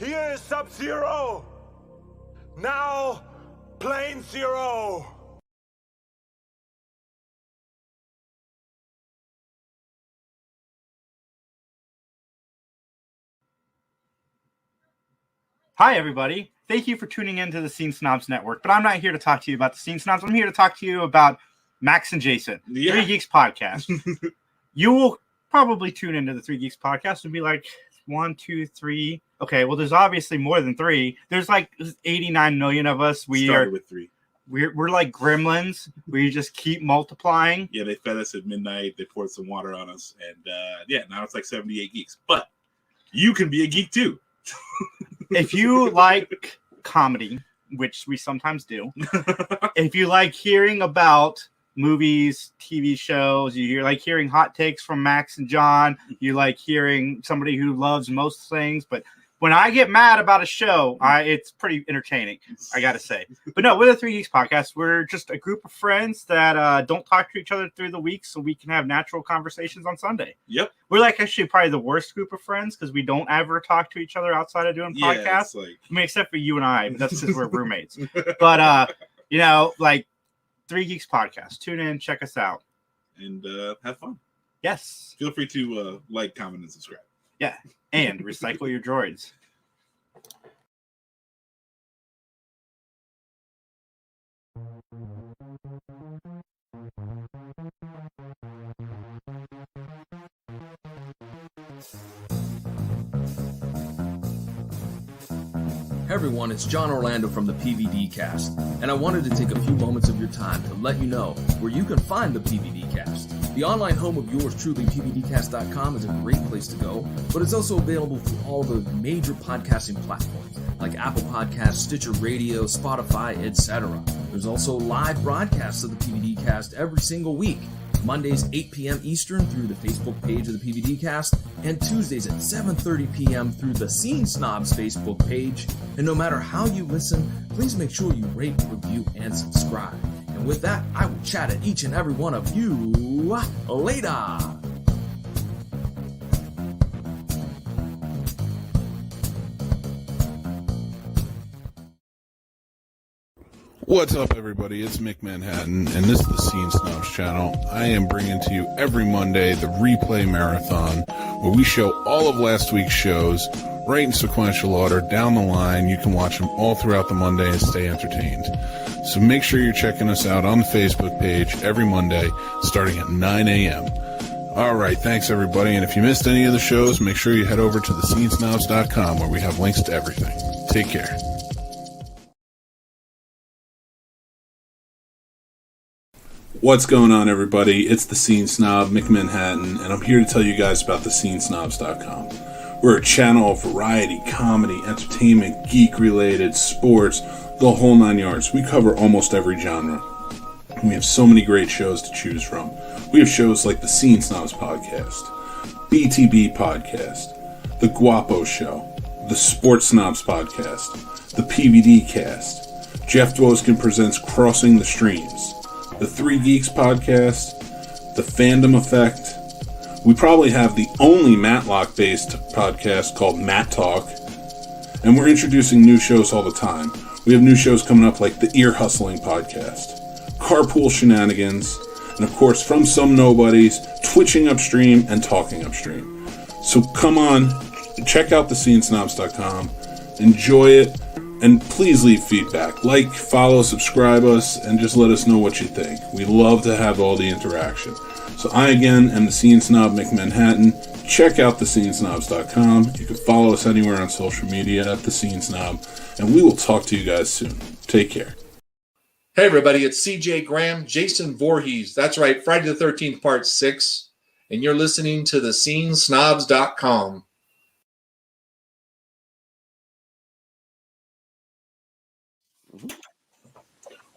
Here is Sub-Zero. Now, Plane Zero. Hi, everybody. Thank you for tuning into the Scene Snobs Network. But I'm not here to talk to you about the Scene Snobs. I'm here to talk to you about Max and Jason, Three Geeks Podcast. You will probably tune into the Three Geeks Podcast and be like, 1, 2, 3. Okay, well, there's obviously more than 3. There's like 89 million of us. We started with 3. We're like gremlins. We just keep multiplying. Yeah, they fed us at midnight. They poured some water on us. And now it's like 78 geeks. But you can be a geek too. If you like comedy, which we sometimes do, if you like hearing about movies, TV shows, you like hearing hot takes from Max and John, you like hearing somebody who loves most things, but when I get mad about a show, it's pretty entertaining, I gotta say. But no, we're the Three Geeks Podcast. We're just a group of friends that don't talk to each other through the week so we can have natural conversations on Sunday. Yep. We're like actually probably the worst group of friends because we don't ever talk to each other outside of doing podcasts. I mean, except for you and I, but that's because we're roommates. But, like Three Geeks Podcast. Tune in, check us out. And have fun. Yes. Feel free to like, comment, and subscribe. Yeah. And recycle your droids. Hey everyone, it's John Orlando from the PVD Cast, and I wanted to take a few moments of your time to let you know where you can find the PVD Cast. The online home of yours truly, PVDcast.com, is a great place to go, but it's also available through all the major podcasting platforms like Apple Podcasts, Stitcher Radio, Spotify, etc. There's also live broadcasts of the PVD Cast every single week. Mondays 8 p.m. Eastern through the Facebook page of the PVD Cast, and Tuesdays at 7:30 p.m. through the Scene Snobs Facebook page. And no matter how you listen, please make sure you rate, review, and subscribe. And with that, I will chat at each and every one of you later. What's up, everybody? It's Mick Manhattan, and this is the Scene Snobs channel. I am bringing to you every Monday the replay marathon, where we show all of last week's shows right in sequential order down the line. You can watch them all throughout the Monday and stay entertained. So make sure you're checking us out on the Facebook page every Monday, starting at 9 a.m. All right, thanks, everybody. And if you missed any of the shows, make sure you head over to the where we have links to everything. Take care. What's going on, everybody? It's the Scene Snob, Mick Manhattan, and I'm here to tell you guys about the scenesnobs.com. We're a channel of variety, comedy, entertainment, geek-related, sports, the whole 9 yards. We cover almost every genre. We have so many great shows to choose from. We have shows like the Scene Snobs Podcast, BTB Podcast, The Guapo Show, the Sports Snobs Podcast, the PVD Cast, Jeff Dwoskin presents Crossing the Streams, the Three Geeks Podcast, the Fandom Effect. We probably have the only Matlock-based podcast called Matt Talk, and we're introducing new shows all the time. We have new shows coming up like the Ear Hustling Podcast, Carpool Shenanigans, and of course, From Some Nobodies, Twitching Upstream, and Talking Upstream. So come on, check out the scenesnobs.com, enjoy it, and please leave feedback. Like, follow, subscribe us, and just let us know what you think. We love to have all the interaction. So I, again, am the Scene Snob, Mick Manhattan. Check out thescenesnobs.com. You can follow us anywhere on social media at The Scene Snob. And we will talk to you guys soon. Take care. Hey, everybody. It's CJ Graham, Jason Voorhees. That's right, Friday the 13th, Part 6. And you're listening to thescenesnobs.com.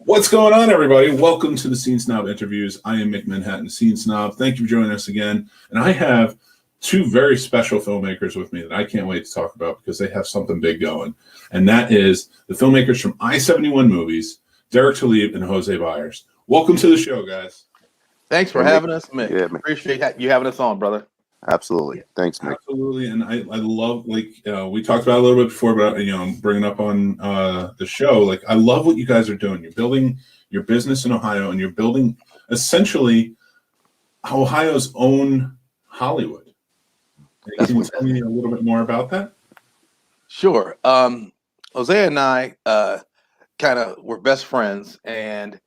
What's going on, everybody? Welcome to the Scene Snob Interviews. I am Mick Manhattan, Scene Snob. Thank you for joining us again. And I have two very special filmmakers with me that I can't wait to talk about because they have something big going. And that is the filmmakers from i71Movies, Derek Talib and Jose Byers. Welcome to the show, guys. Thanks for having us, Mick. Yeah, Mick. Appreciate you having us on, brother. Absolutely. Thanks, Mick. Absolutely, and I love, like, we talked about it a little bit before, but I'm bringing up on the show. Like, I love what you guys are doing. You're building your business in Ohio, and you're building essentially Ohio's own Hollywood. Can you tell me a little bit more about that? Sure. Jose and I kind of were best friends, and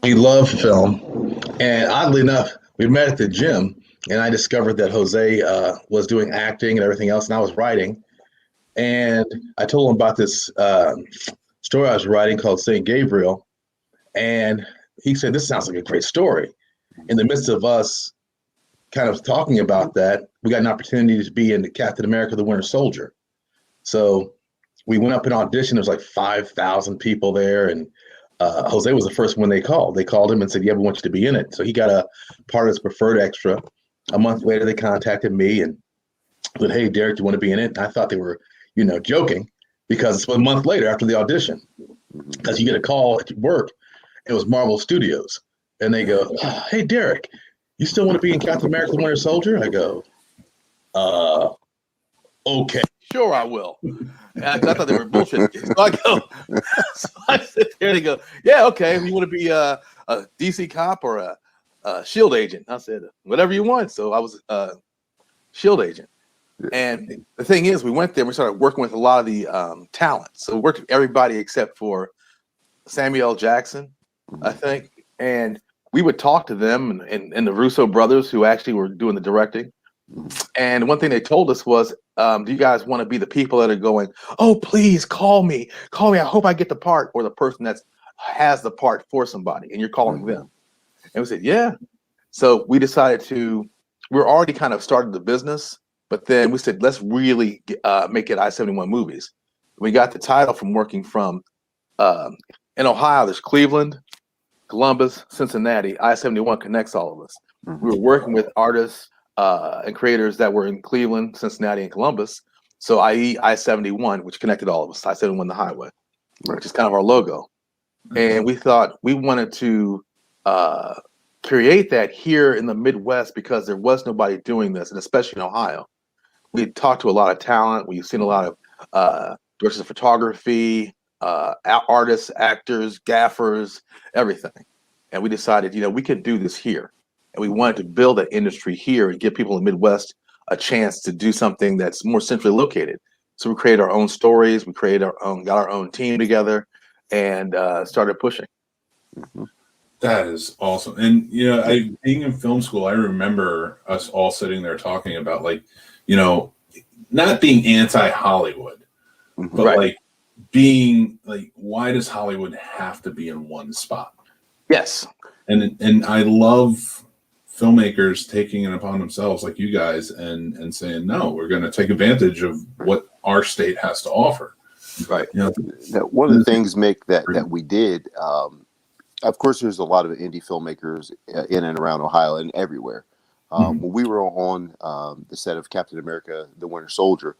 we love film. And oddly enough, we met at the gym, and I discovered that Jose was doing acting and everything else, and I was writing. And I told him about this story I was writing called St. Gabriel, and he said, "This sounds like a great story." In the midst of us kind of talking about that, we got an opportunity to be in Captain America: The Winter Soldier. So we went up and auditioned. There was like 5,000 people there, and Jose was the first one they called. They called him and said, "Yeah, we want you to be in it." So he got a part of his preferred extra. A month later, they contacted me and said, "Hey, Derek, do you want to be in it?" And I thought they were, joking, because it's a month later after the audition. Because you get a call at work, it was Marvel Studios, and they go, "Hey, Derek, you still want to be in Captain America: The Winter Soldier?" I go, "Okay, sure, I will." I thought they were bullshit. So I go, so I sit there and they go, "Yeah, okay. You want to be a DC cop or a Shield agent?" I said, "Whatever you want." So I was a Shield agent. And the thing is, we went there and we started working with a lot of the talent. So we worked with everybody except for Samuel L. Jackson, I think. And we would talk to them and the Russo brothers, who actually were doing the directing. And one thing they told us was, "Do you guys want to be the people that are going, 'Oh, please call me. I hope I get the part,' or the person that has the part for somebody and you're calling them?" And we said, "Yeah." So we decided we're already kind of started the business, but then we said, let's really make it i71Movies. We got the title from working from, in Ohio, there's Cleveland, Columbus, Cincinnati. I71 connects all of us. We were working with artists and creators that were in Cleveland, Cincinnati, and Columbus. So i.e. I71, which connected all of us, I71 the highway, which is kind of our logo. And we thought we wanted to create that here in the Midwest because there was nobody doing this, and especially in Ohio. We talked to a lot of talent. We've seen a lot of directors of photography, artists, actors, gaffers, everything. And we decided, we could do this here. And we wanted to build an industry here and give people in the Midwest a chance to do something that's more centrally located. So we created our own stories. We created got our own team together, and started pushing. That is awesome. And being in film school, I remember us all sitting there talking about, like, not being anti-Hollywood, but like being like, why does Hollywood have to be in one spot? Yes. And I love filmmakers taking it upon themselves, like you guys, and saying, no, we're going to take advantage of what our state has to offer. Right. Now, one of the things, Mick, that we did, of course, there's a lot of indie filmmakers in and around Ohio and everywhere. When we were on the set of Captain America: The Winter Soldier,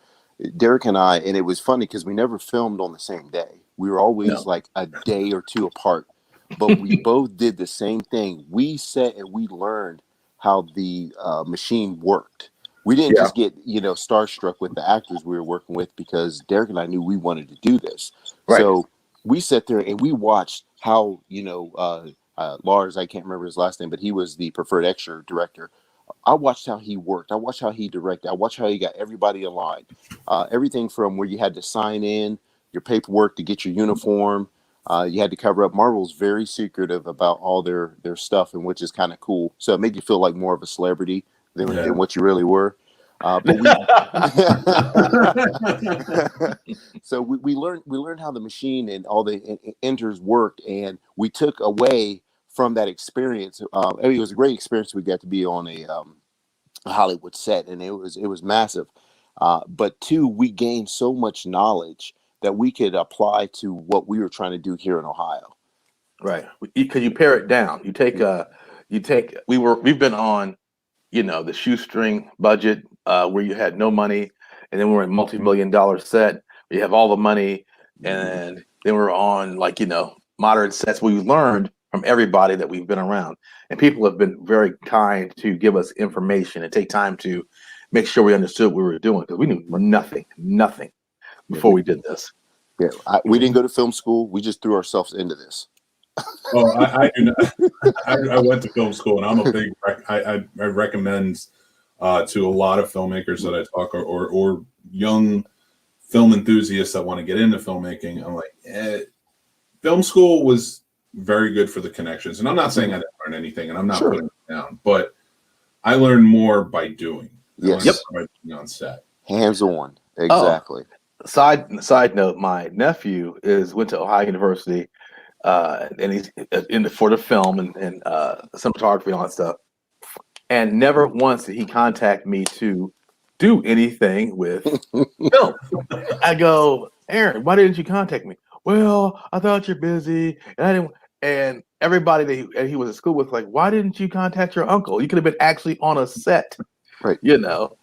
Derek and I, and it was funny because we never filmed on the same day. We were always like a day or two apart, but we both did the same thing. We sat and we learned how the machine worked. We didn't just get, starstruck with the actors we were working with, because Derek and I knew we wanted to do this. Right. So we sat there and we watched how, Lars, I can't remember his last name, but he was the preferred extra director. I watched how he worked. I watched how he directed. I watched how he got everybody in line. Everything from where you had to sign in, your paperwork to get your uniform. You had to cover up. Marvel's very secretive about all their stuff, and which is kind of cool. So it made you feel like more of a celebrity than what you really were. So we learned how the machine and all the enters worked, and we took away from that experience. It was a great experience. We got to be on a Hollywood set, and it was massive. But two, we gained so much knowledge that we could apply to what we were trying to do here in Ohio. Right. Because you pare it down. We've been on, the shoestring budget, where you had no money, and then we're in multi-million-dollar set where you have all the money, and then we're on modern sets where we learned from everybody that we've been around. And people have been very kind to give us information and take time to make sure we understood what we were doing, because we knew nothing before we did this. Yeah, we didn't go to film school. We just threw ourselves into this. Oh, I do not. I went to film school, and I'm a big. I recommend to a lot of filmmakers that I talk or young film enthusiasts that want to get into filmmaking. I'm like, film school was very good for the connections, and I'm not saying I didn't learn anything, and I'm not putting it down, but I learned more by doing. Yes. By being on set. Hands on. Exactly. Oh, side note: my nephew went to Ohio University, and he's for the film and cinematography and all that stuff. And never once did he contact me to do anything with film. I go, Aaron, why didn't you contact me? Well, I thought you're busy, and I didn't. And everybody that he was at school with, like, why didn't you contact your uncle? You could have been actually on a set. Right. You know,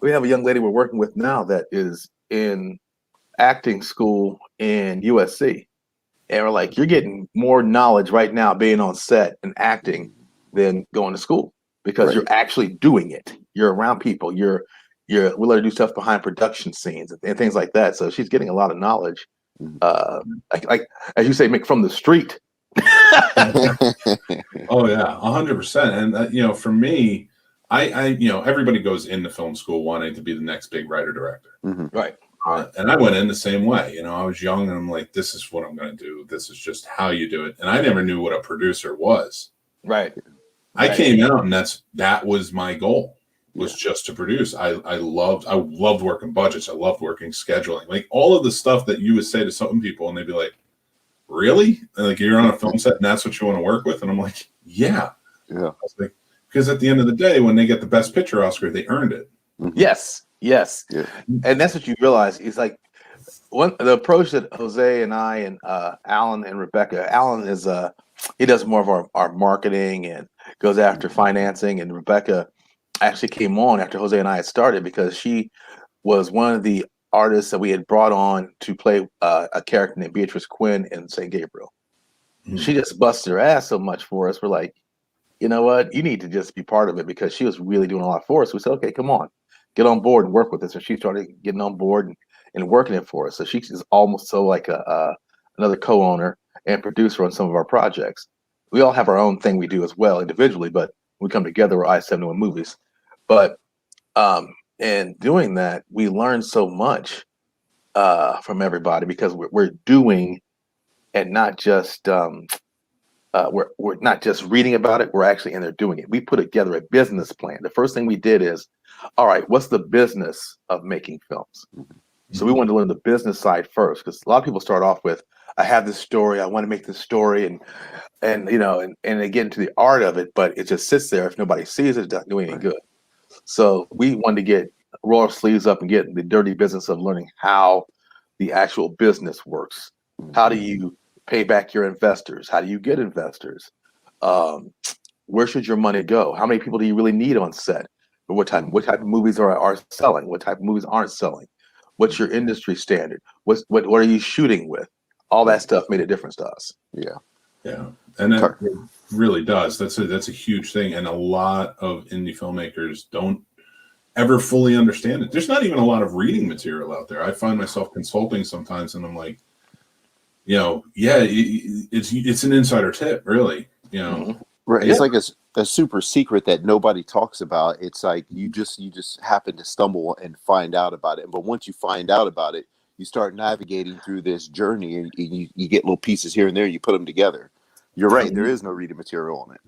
we have a young lady we're working with now that is in acting school in USC. And we're like, you're getting more knowledge right now being on set and acting than going to school, because you're actually doing it. You're around people. We let her do stuff behind production scenes and things like that. So she's getting a lot of knowledge. Like as you say, Mick, from the street. Oh yeah, 100%. And for me, I everybody goes into film school wanting to be the next big writer director, right? And I went in the same way. I was young, and I'm like, this is what I'm going to do. This is just how you do it. And I never knew what a producer was. Right. I came out, and that was my goal, was just to produce. I loved working budgets. I loved working scheduling, like all of the stuff that you would say to some people, and they'd be like, really? Like, you're on a film set and that's what you want to work with? And I'm like, yeah. I was like, because at the end of the day, when they get the Best Picture Oscar, they earned it. Yes. Yeah. And that's what you realize. It's like the approach that Jose and I and Alan and Rebecca. Alan is he does more of our marketing and goes after financing, and Rebecca actually came on after Jose and I had started because she was one of the artists that we had brought on to play a character named Beatrice Quinn in St. Gabriel. She just busted her ass so much for us. We're like, you know what? You need to just be part of it, because she was really doing a lot for us. We said, okay, come on, get on board and work with us. And she started getting on board and working it for us. So she's almost so like another co-owner and producer on some of our projects. We all have our own thing we do as well individually, but we come together, we're i71Movies. But in doing that, we learn so much from everybody, because we're doing and not just we're not just reading about it, we're actually in there doing it. We put together a business plan. The first thing we did is, all right, what's the business of making films? So we wanted to learn the business side first, because a lot of people start off with, I have this story, I want to make this story, and they get into the art of it, but it just sits there. If nobody sees it, it doesn't do any good. So we wanted to roll our sleeves up and get the dirty business of learning how the actual business works. How do you pay back your investors? How do you get investors? Where should your money go? How many people do you really need on set? What type of movies are selling? What type of movies aren't selling? What's your industry standard? What are you shooting with? All that stuff made a difference to us. Yeah, and it really does. That's a huge thing, and a lot of indie filmmakers don't ever fully understand it. There's not even a lot of reading material out there. I find myself consulting sometimes, and I'm like, it's an insider tip, really. Right. It's like a super secret that nobody talks about. It's like you just happen to stumble and find out about it. But once you find out about it, you start navigating through this journey, and you get little pieces here and there. You put them together. You're right. There is no reading material on it.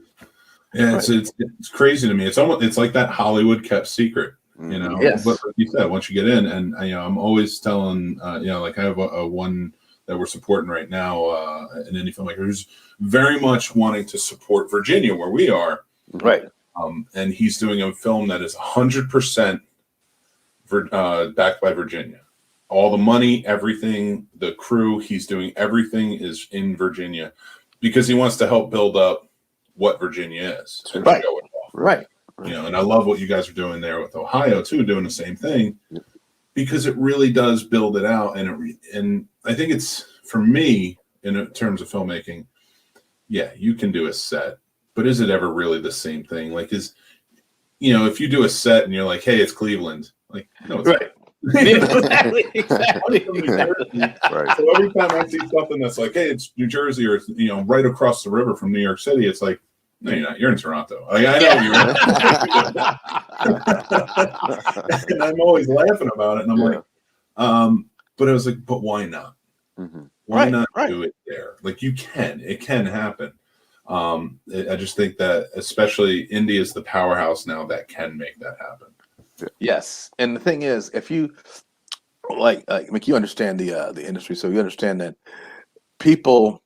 Yeah, it's crazy to me. It's like that Hollywood kept secret. Yes. But like you said, once you get in, and I'm always telling, like I have a one that we're supporting right now, an indie filmmaker who's very much wanting to support Virginia, where we are. Right. And he's doing a film that is 100% backed by Virginia. All the money, everything, the crew, he's doing everything is in Virginia, because he wants to help build up what Virginia is. Right. Right. And I love what you guys are doing there with Ohio too, doing the same thing, because it really does build it out. And I think it's, for me, in terms of filmmaking, yeah, you can do a set, but is it ever really the same thing? Like, if you do a set and you're like, hey, it's Cleveland, like, no, it's Right. Exactly. Right. So every time I see something that's like, hey, it's New Jersey, or right across the river from New York City, it's like, no, you're not. You're in Toronto. Like, I know you're. And I'm always laughing about it, and I'm like, but I was like, but why not? Mm-hmm. Why not do it there? Like, it can happen. I just think that, especially India is the powerhouse now that can make that happen. Yes, and the thing is, if you like you understand the industry, so you understand that people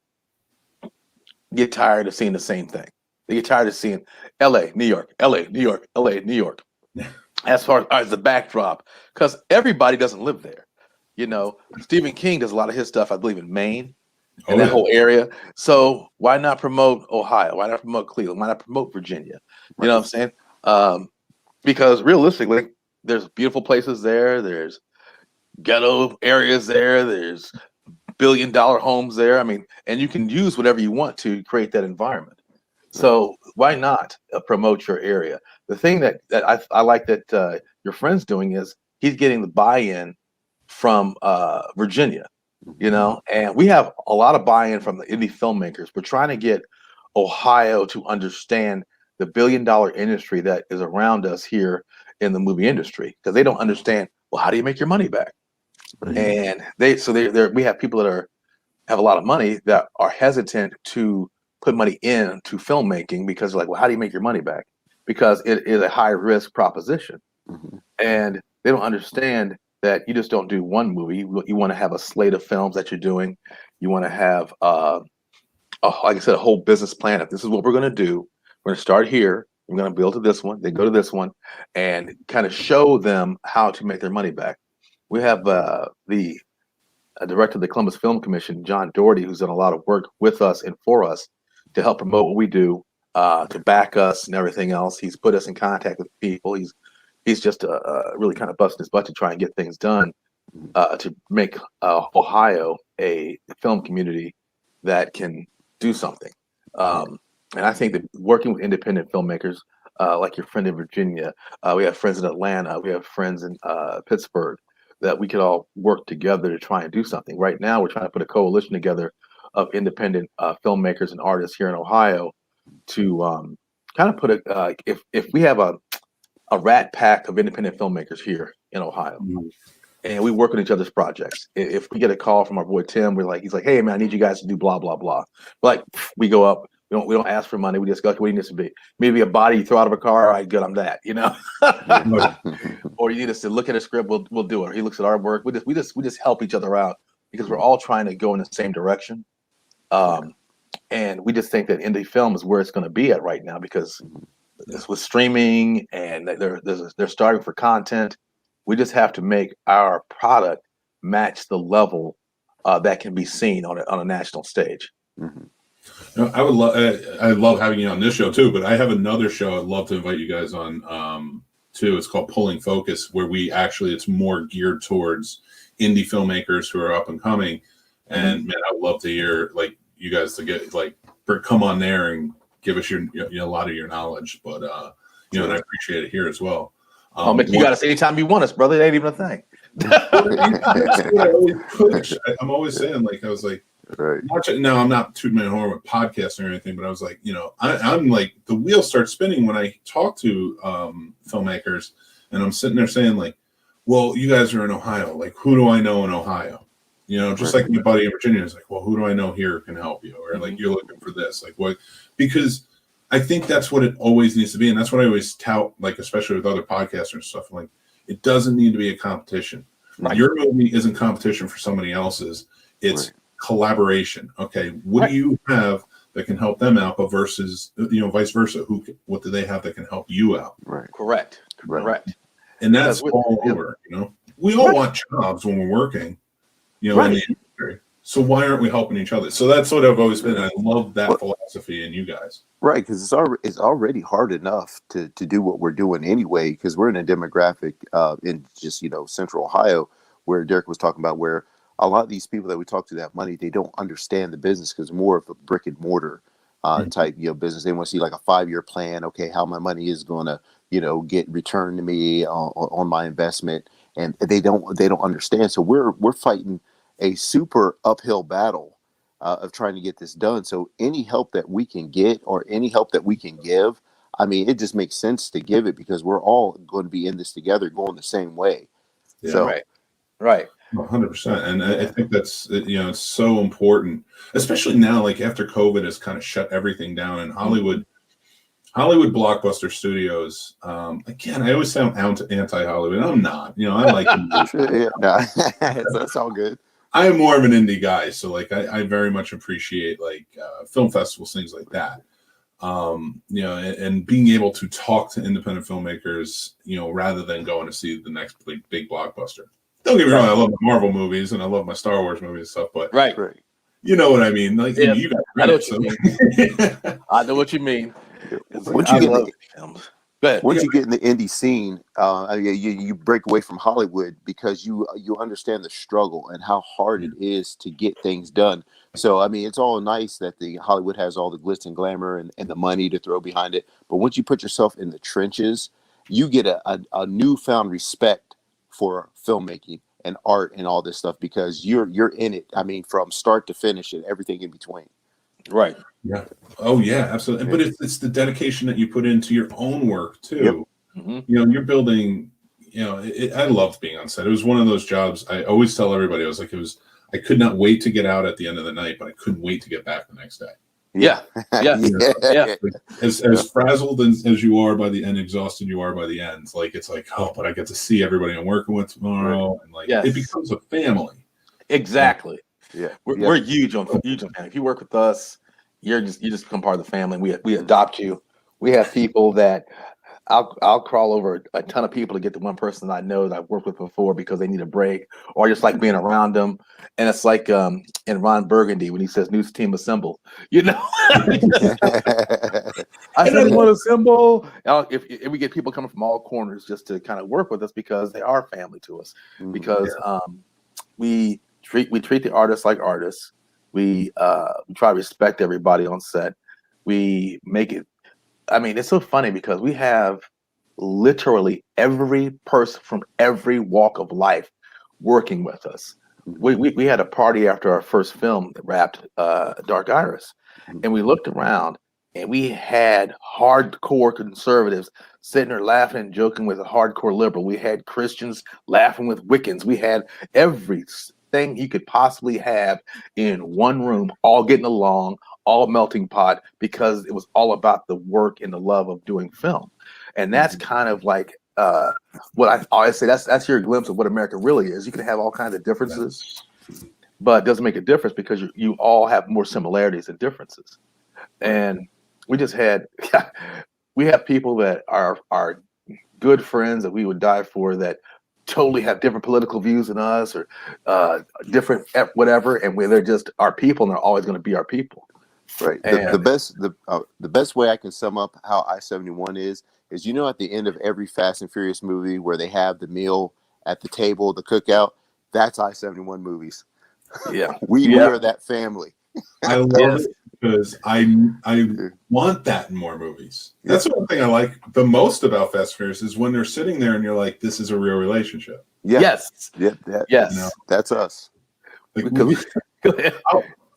get tired of seeing the same thing. They get tired of seeing L.A., New York, L.A., New York, L.A., New York. As far as the backdrop, because everybody doesn't live there. Stephen King does a lot of his stuff, I believe, in Maine and that whole area. So why not promote Ohio? Why not promote Cleveland? Why not promote Virginia? You know what I'm saying? Because realistically, there's beautiful places there. There's ghetto areas there. There's billion-dollar homes there. I mean, and you can use whatever you want to create that environment. So why not promote your area? The thing that I like that your friend's doing is he's getting the buy-in from Virginia, and we have a lot of buy-in from the indie filmmakers. We're trying to get Ohio to understand the billion-dollar industry that is around us here in the movie industry, because they don't understand, well, how do you make your money back? And we have people that have a lot of money that are hesitant to put money into filmmaking because they're like, well, how do you make your money back? Because it is a high risk proposition. And they don't understand that you just don't do one movie. You want to have a slate of films that you're doing. You want to have, like I said, a whole business plan. If this is what we're going to do, we're going to start here. We're going to build to this one, then go to this one, and kind of show them how to make their money back. We have the director of the Columbus Film Commission, John Doherty, who's done a lot of work with us and for us to help promote what we do, to back us and everything else. He's put us in contact with people. He's just really kind of busting his butt to try and get things done to make Ohio a film community that can do something. And I think that working with independent filmmakers, like your friend in Virginia, we have friends in Atlanta, we have friends in Pittsburgh, that we could all work together to try and do something. Right now, we're trying to put a coalition together of independent filmmakers and artists here in Ohio to kind of put if we have a rat pack of independent filmmakers here in Ohio, and we work on each other's projects. If we get a call from our boy Tim, he's like, hey man, I need you guys to do blah blah blah. Like, we go up. We don't ask for money. We just go, what do you need us to be? Maybe a body you throw out of a car. All right, good, I'm that. Or you need us to look at a script. We'll do it. Or he looks at our work. We just help each other out because we're all trying to go in the same direction. And we just think that indie film is where it's going to be at right now, because it's with streaming and they're starting for content. We just have to make our product match the level that can be seen on a national stage. I love having you on this show too, but I have another show I'd love to invite you guys on too. It's called Pulling Focus, where it's more geared towards indie filmmakers who are up and coming. And man, I'd love to hear you guys to get come on there and give us a lot of your knowledge. But and I appreciate it here as well. Mick, you got us anytime you want us, brother. It ain't even a thing. That's what I always push. I'm always saying, I was like, right. Now I'm not tooting my horn with podcasts or anything, but I was like, I'm like, the wheels start spinning when I talk to filmmakers, and I'm sitting there saying well, you guys are in Ohio. Like, who do I know in Ohio? Just like my buddy in Virginia is like, well, who do I know here can help you? Or you're looking for this, what? Because I think that's what it always needs to be, and that's what I always tout, especially with other podcasters and stuff. It doesn't need to be a competition. Right. Your movie isn't competition for somebody else's. It's collaboration. Okay, what do you have that can help them out, but versus vice versa? What do they have that can help you out? Right. Correct. And that's all over. We all want jobs when we're working. In the industry. So why aren't we helping each other? So that's what I've always been. I love that philosophy in you guys. Right, because it's already hard enough to do what we're doing anyway, because we're in a demographic in just Central Ohio, where Derek was talking about, where a lot of these people that we talk to that have money, they don't understand the business because more of a brick and mortar type business. They want to see like a 5-year plan. Okay, how my money is going to get returned to me on my investment, and they don't understand. So we're fighting a super uphill battle of trying to get this done. So any help that we can get or any help that we can give, I mean, it just makes sense to give it because we're all going to be in this together, going the same way. Yeah. So Right. 100%. And I think that's, it's so important, especially now, like after COVID has kind of shut everything down in Hollywood blockbuster studios. Again, I always sound anti-Hollywood. I'm not, I like yeah, no, that's all good. I am more of an indie guy. So like, I very much appreciate like film festivals, things like that. And being able to talk to independent filmmakers, rather than going to see the next big blockbuster. Don't get me wrong, I love my Marvel movies and I love my Star Wars movies and stuff, but Right. You know what I mean? Like, Yeah, you got I know credit, what you mean. I know what you mean. Once I you love get films. Go ahead. once you get in the indie scene, you break away from Hollywood because you understand the struggle and how hard it is to get things done. So I mean, it's all nice that the Hollywood has all the glitz and glamour and the money to throw behind it, but once you put yourself in the trenches, you get a newfound respect for filmmaking and art and all this stuff because you're in it. I mean, from start to finish and everything in between. Right. Yeah. Oh yeah, absolutely. But it's the dedication that you put into your own work too. Yep. Mm-hmm. You're building. I loved being on set. It was one of those jobs. I always tell everybody. I could not wait to get out at the end of the night, but I couldn't wait to get back the next day. Yeah. Yeah. As frazzled as you are by the end, exhausted you are by the end. Like it's like, oh, but I get to see everybody I'm working with tomorrow, and like it becomes a family. Exactly. Yeah, We're huge on family. If you work with us, you just become part of the family. We adopt you. We have people that I'll crawl over a ton of people to get the one person that I know that I've worked with before because they need a break or just like being around them. And it's like in Ron Burgundy when he says "News team assemble," I said want to assemble. If we get people coming from all corners just to kind of work with us because they are family to us. Because we treat the artists like artists. We try to respect everybody on set. We make it. I mean, it's so funny because we have literally every person from every walk of life working with us. We had a party after our first film that wrapped, Dark Iris, and we looked around and we had hardcore conservatives sitting there laughing and joking with a hardcore liberal. We had Christians laughing with Wiccans. We had everything you could possibly have in one room, all getting along, all melting pot, because it was all about the work and the love of doing film. And that's kind of like what I always say, that's your glimpse of what America really is. You can have all kinds of differences, but it doesn't make a difference because you all have more similarities than differences. And we just had we have people that are good friends that we would die for that totally have different political views than us or different whatever, and they're just our people and they're always going to be our people. Right. The best way I can sum up how I-71 is at the end of every Fast and Furious movie where they have the meal at the table, the cookout, that's I-71 Movies. Yeah. We are that family. I love it because I want that in more movies. That's one thing I like the most about Fast and Furious is when they're sitting there and you're like, this is a real relationship. Yeah. Yes. Yes. That's us. Like,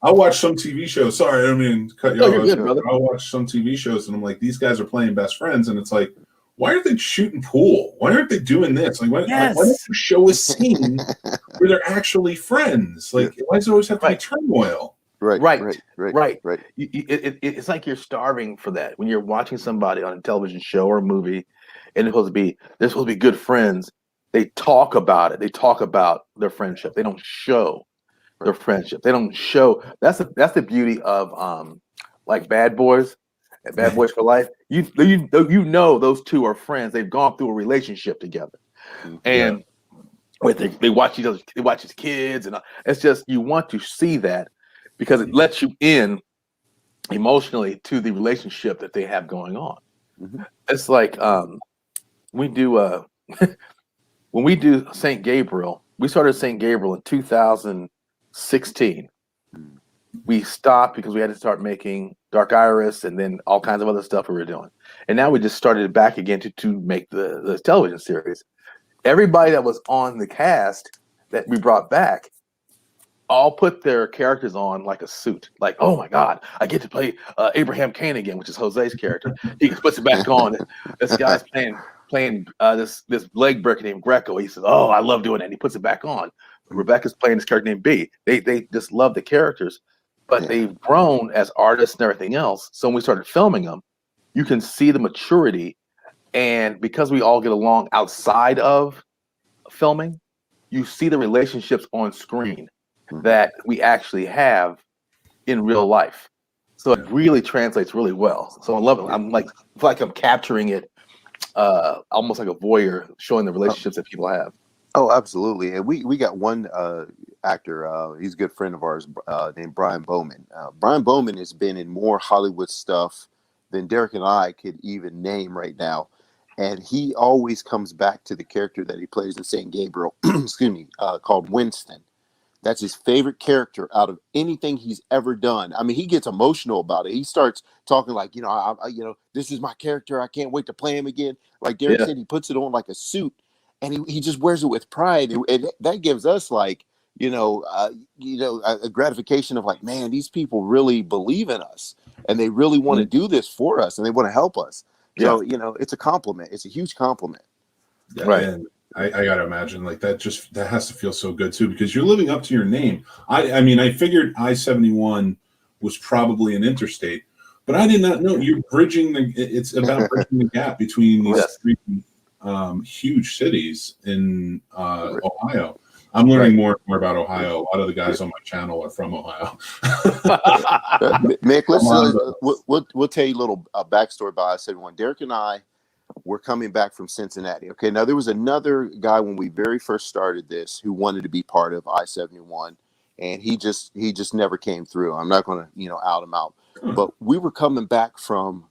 I'll watch some TV shows. Sorry, I don't mean to cut you off. I'll watch some TV shows and I'm like, these guys are playing best friends, and it's like, why aren't they shooting pool? Why aren't they doing this? Like, why don't you show a scene where they're actually friends? Like, why does it always have to be turmoil? Right. It's like you're starving for that when you're watching somebody on a television show or a movie, and they're supposed to be good friends. They talk about it. They talk about their friendship. They don't show their friendship. They don't show. That's the beauty of like Bad Boys and Bad Boys for Life. You know those two are friends. They've gone through a relationship together, and they watch each other. They watch his kids, and it's just you want to see that because it lets you in emotionally to the relationship that they have going on. It's like we do when we do St. Gabriel. We started St. Gabriel in 2016. we stopped because we had to start making Dark Iris and then all kinds of other stuff we were doing. And now we just started it back again to make the television series. Everybody that was on the cast that we brought back all put their characters on like a suit. Like, oh my God, I get to play Abraham Cain again, which is Jose's character. He puts it back on. This guy's playing this leg breaker named Greco. He says, oh, I love doing that. And he puts it back on. Rebecca's playing this character named B. They just love the characters, but they've grown as artists and everything else. So when we started filming them, you can see the maturity. And because we all get along outside of filming, you see the relationships on screen that we actually have in real life. So it really translates really well. So I love it. I'm like, I feel like I'm capturing it almost like a voyeur, showing the relationships that people have. Oh, absolutely. And we got one actor, he's a good friend of ours, named Brian Bowman. Brian Bowman has been in more Hollywood stuff than Derek and I could even name right now. And he always comes back to the character that he plays in St. Gabriel, excuse me, called Winston. That's his favorite character out of anything he's ever done. I mean, he gets emotional about it. He starts talking like, this is my character. I can't wait to play him again. Like Derek said, he puts it on like a suit, and he just wears it with pride. And that gives us like, a gratification of like, man, these people really believe in us, and they really want to do this for us, and they want to help us. So, it's a compliment. It's a huge compliment. Yeah, right. And I got to imagine like that has to feel so good too, because you're living up to your name. I mean, I figured I-71 was probably an interstate, but I did not know you're it's about bridging the gap between these three huge cities in Ohio. I'm learning more and more about Ohio. A lot of the guys on my channel are from Ohio. Mick, we'll tell you a little backstory about I-71. Derek and I were coming back from Cincinnati. Okay, now there was another guy when we very first started this who wanted to be part of I-71, and he just never came through. I'm not going to out him out, but we were coming back from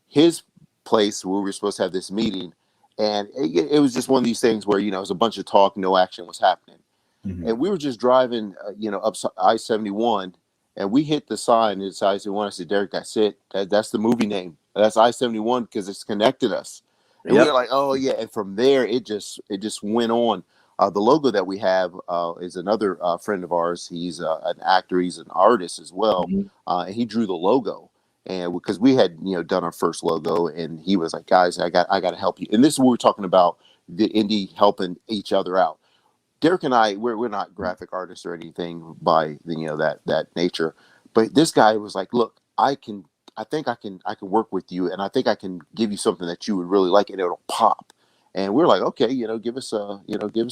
his place where we were supposed to have this meeting, and it was just one of these things where it was a bunch of talk, no action was happening. And we were just driving, up I-71, and we hit the sign. It's I-71. I said, Derek, that's it. That's the movie name. That's I-71 because it's connected us. And we were like, oh yeah. And from there, it just went on. The logo that we have is another friend of ours. He's an actor. He's an artist as well. And he drew the logo. And because we had done our first logo, and he was like, guys, I got to help you. And this is what we're talking about, the indie helping each other out. Derek and I, we're not graphic artists or anything by that nature, but this guy was like, look, I think I can work with you, and I think I can give you something that you would really like, and it'll pop. And we're like, okay, give us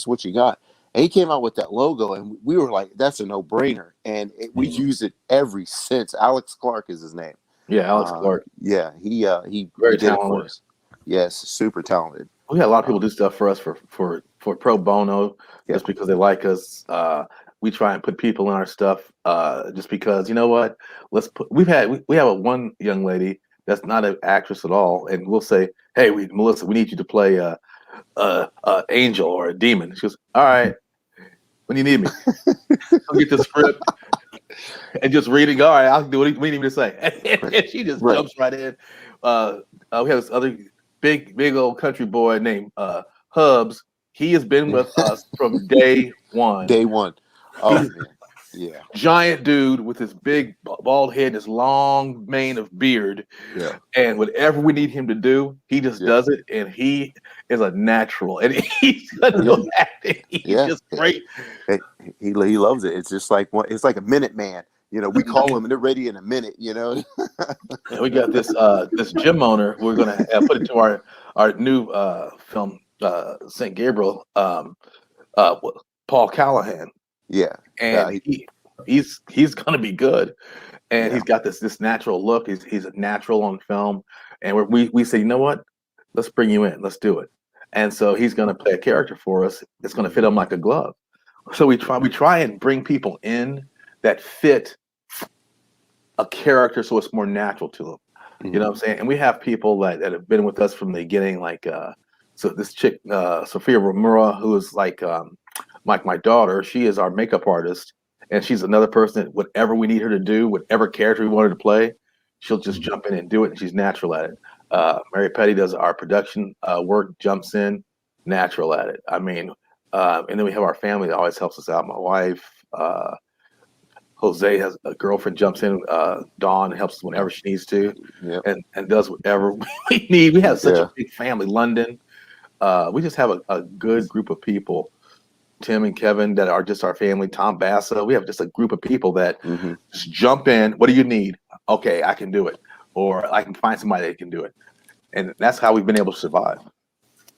what you got. And he came out with that logo, and we were like, that's a no-brainer. And we use it ever since. Alex Clark is his name. Yeah, Alex Clark. Yeah, he very did it for talented. us. Yes, super talented. We had a lot of people do stuff for us for pro bono, just because they like us. We try and put people in our stuff just because, you know what? We have one young lady that's not an actress at all, and we'll say, hey, Melissa, we need you to play a angel or a demon. She goes, all right, when you need me, I'll get the script and just read it. All right, I'll do what we need me to say. And she just jumps right in. We have this other big old country boy named Hubs. He has been with us from day one. Day one. Oh man. Yeah. Giant dude with his big bald head and his long mane of beard. Yeah. And whatever we need him to do, he just does it. And he is a natural. And he's acting. He's just great. He loves it. It's just like it's like a minute man. We call them and they're ready in a minute, And we got this gym owner. We're gonna put it to our new film, St. Gabriel, Paul Callahan. Yeah. And he's gonna be good. And he's got this natural look. He's a natural on film. And we say, you know what? Let's bring you in. Let's do it. And so he's gonna play a character for us. It's gonna fit him like a glove. So we try and bring people in that fit a character so it's more natural to them. You know what I'm saying? And we have people that have been with us from the beginning, like so this chick, Sophia Romura, who is like my daughter. She is our makeup artist, and she's another person that whatever we need her to do, whatever character we want her to play, she'll just jump in and do it, and she's natural at it. Mary Petty does our production work, jumps in, natural at it. I mean, and then we have our family that always helps us out. My wife, Jose has a girlfriend, jumps in, Dawn helps us whenever she needs to, and does whatever we need. We have such a big family. London, we just have a good group of people. Tim and Kevin that are just our family. Tom Bassa, we have just a group of people that just jump in. What do you need? Okay, I can do it, or I can find somebody that can do it, and that's how we've been able to survive.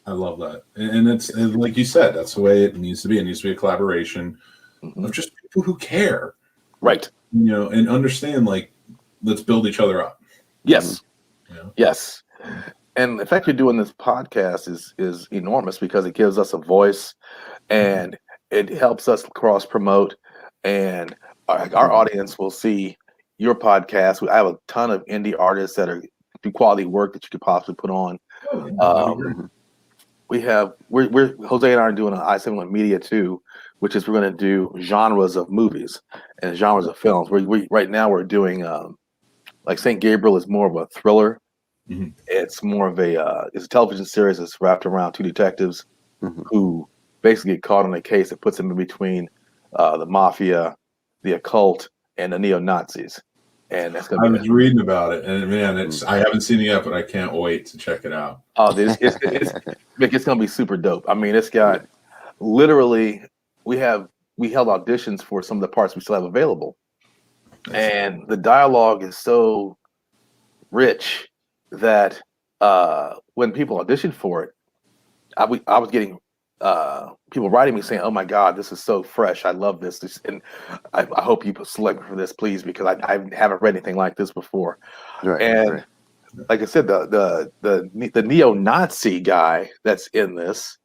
I love that, and it's like you said, that's the way it needs to be. It needs to be a collaboration of just people who care, right? You know, and understand. Like, let's build each other up. Yes, you know? Yes. And the fact you're doing this podcast is enormous because it gives us a voice, and it helps us cross promote, and our audience will see your podcast. I have a ton of indie artists that are do quality work that you could possibly put on. We're Jose and I are doing an i71 Media too, which is we're going to do genres of movies and genres of films. We right now we're doing like St. Gabriel is more of a thriller. It's more of it's a television series that's wrapped around two detectives who basically get caught in a case that puts them in between the mafia, the occult, and the neo-Nazis. And that's gonna I was reading about it, and man, I haven't seen it yet, but I can't wait to check it out. Oh, it's gonna be super dope. I mean, it's got literally we held auditions for some of the parts we still have available, and the dialogue is so rich that when people auditioned for it, I was getting people writing me saying, "Oh my God, this is so fresh! I love this, and I hope you select me for this, please, because I haven't read anything like this before." Right. Like I said, the neo-Nazi guy that's in this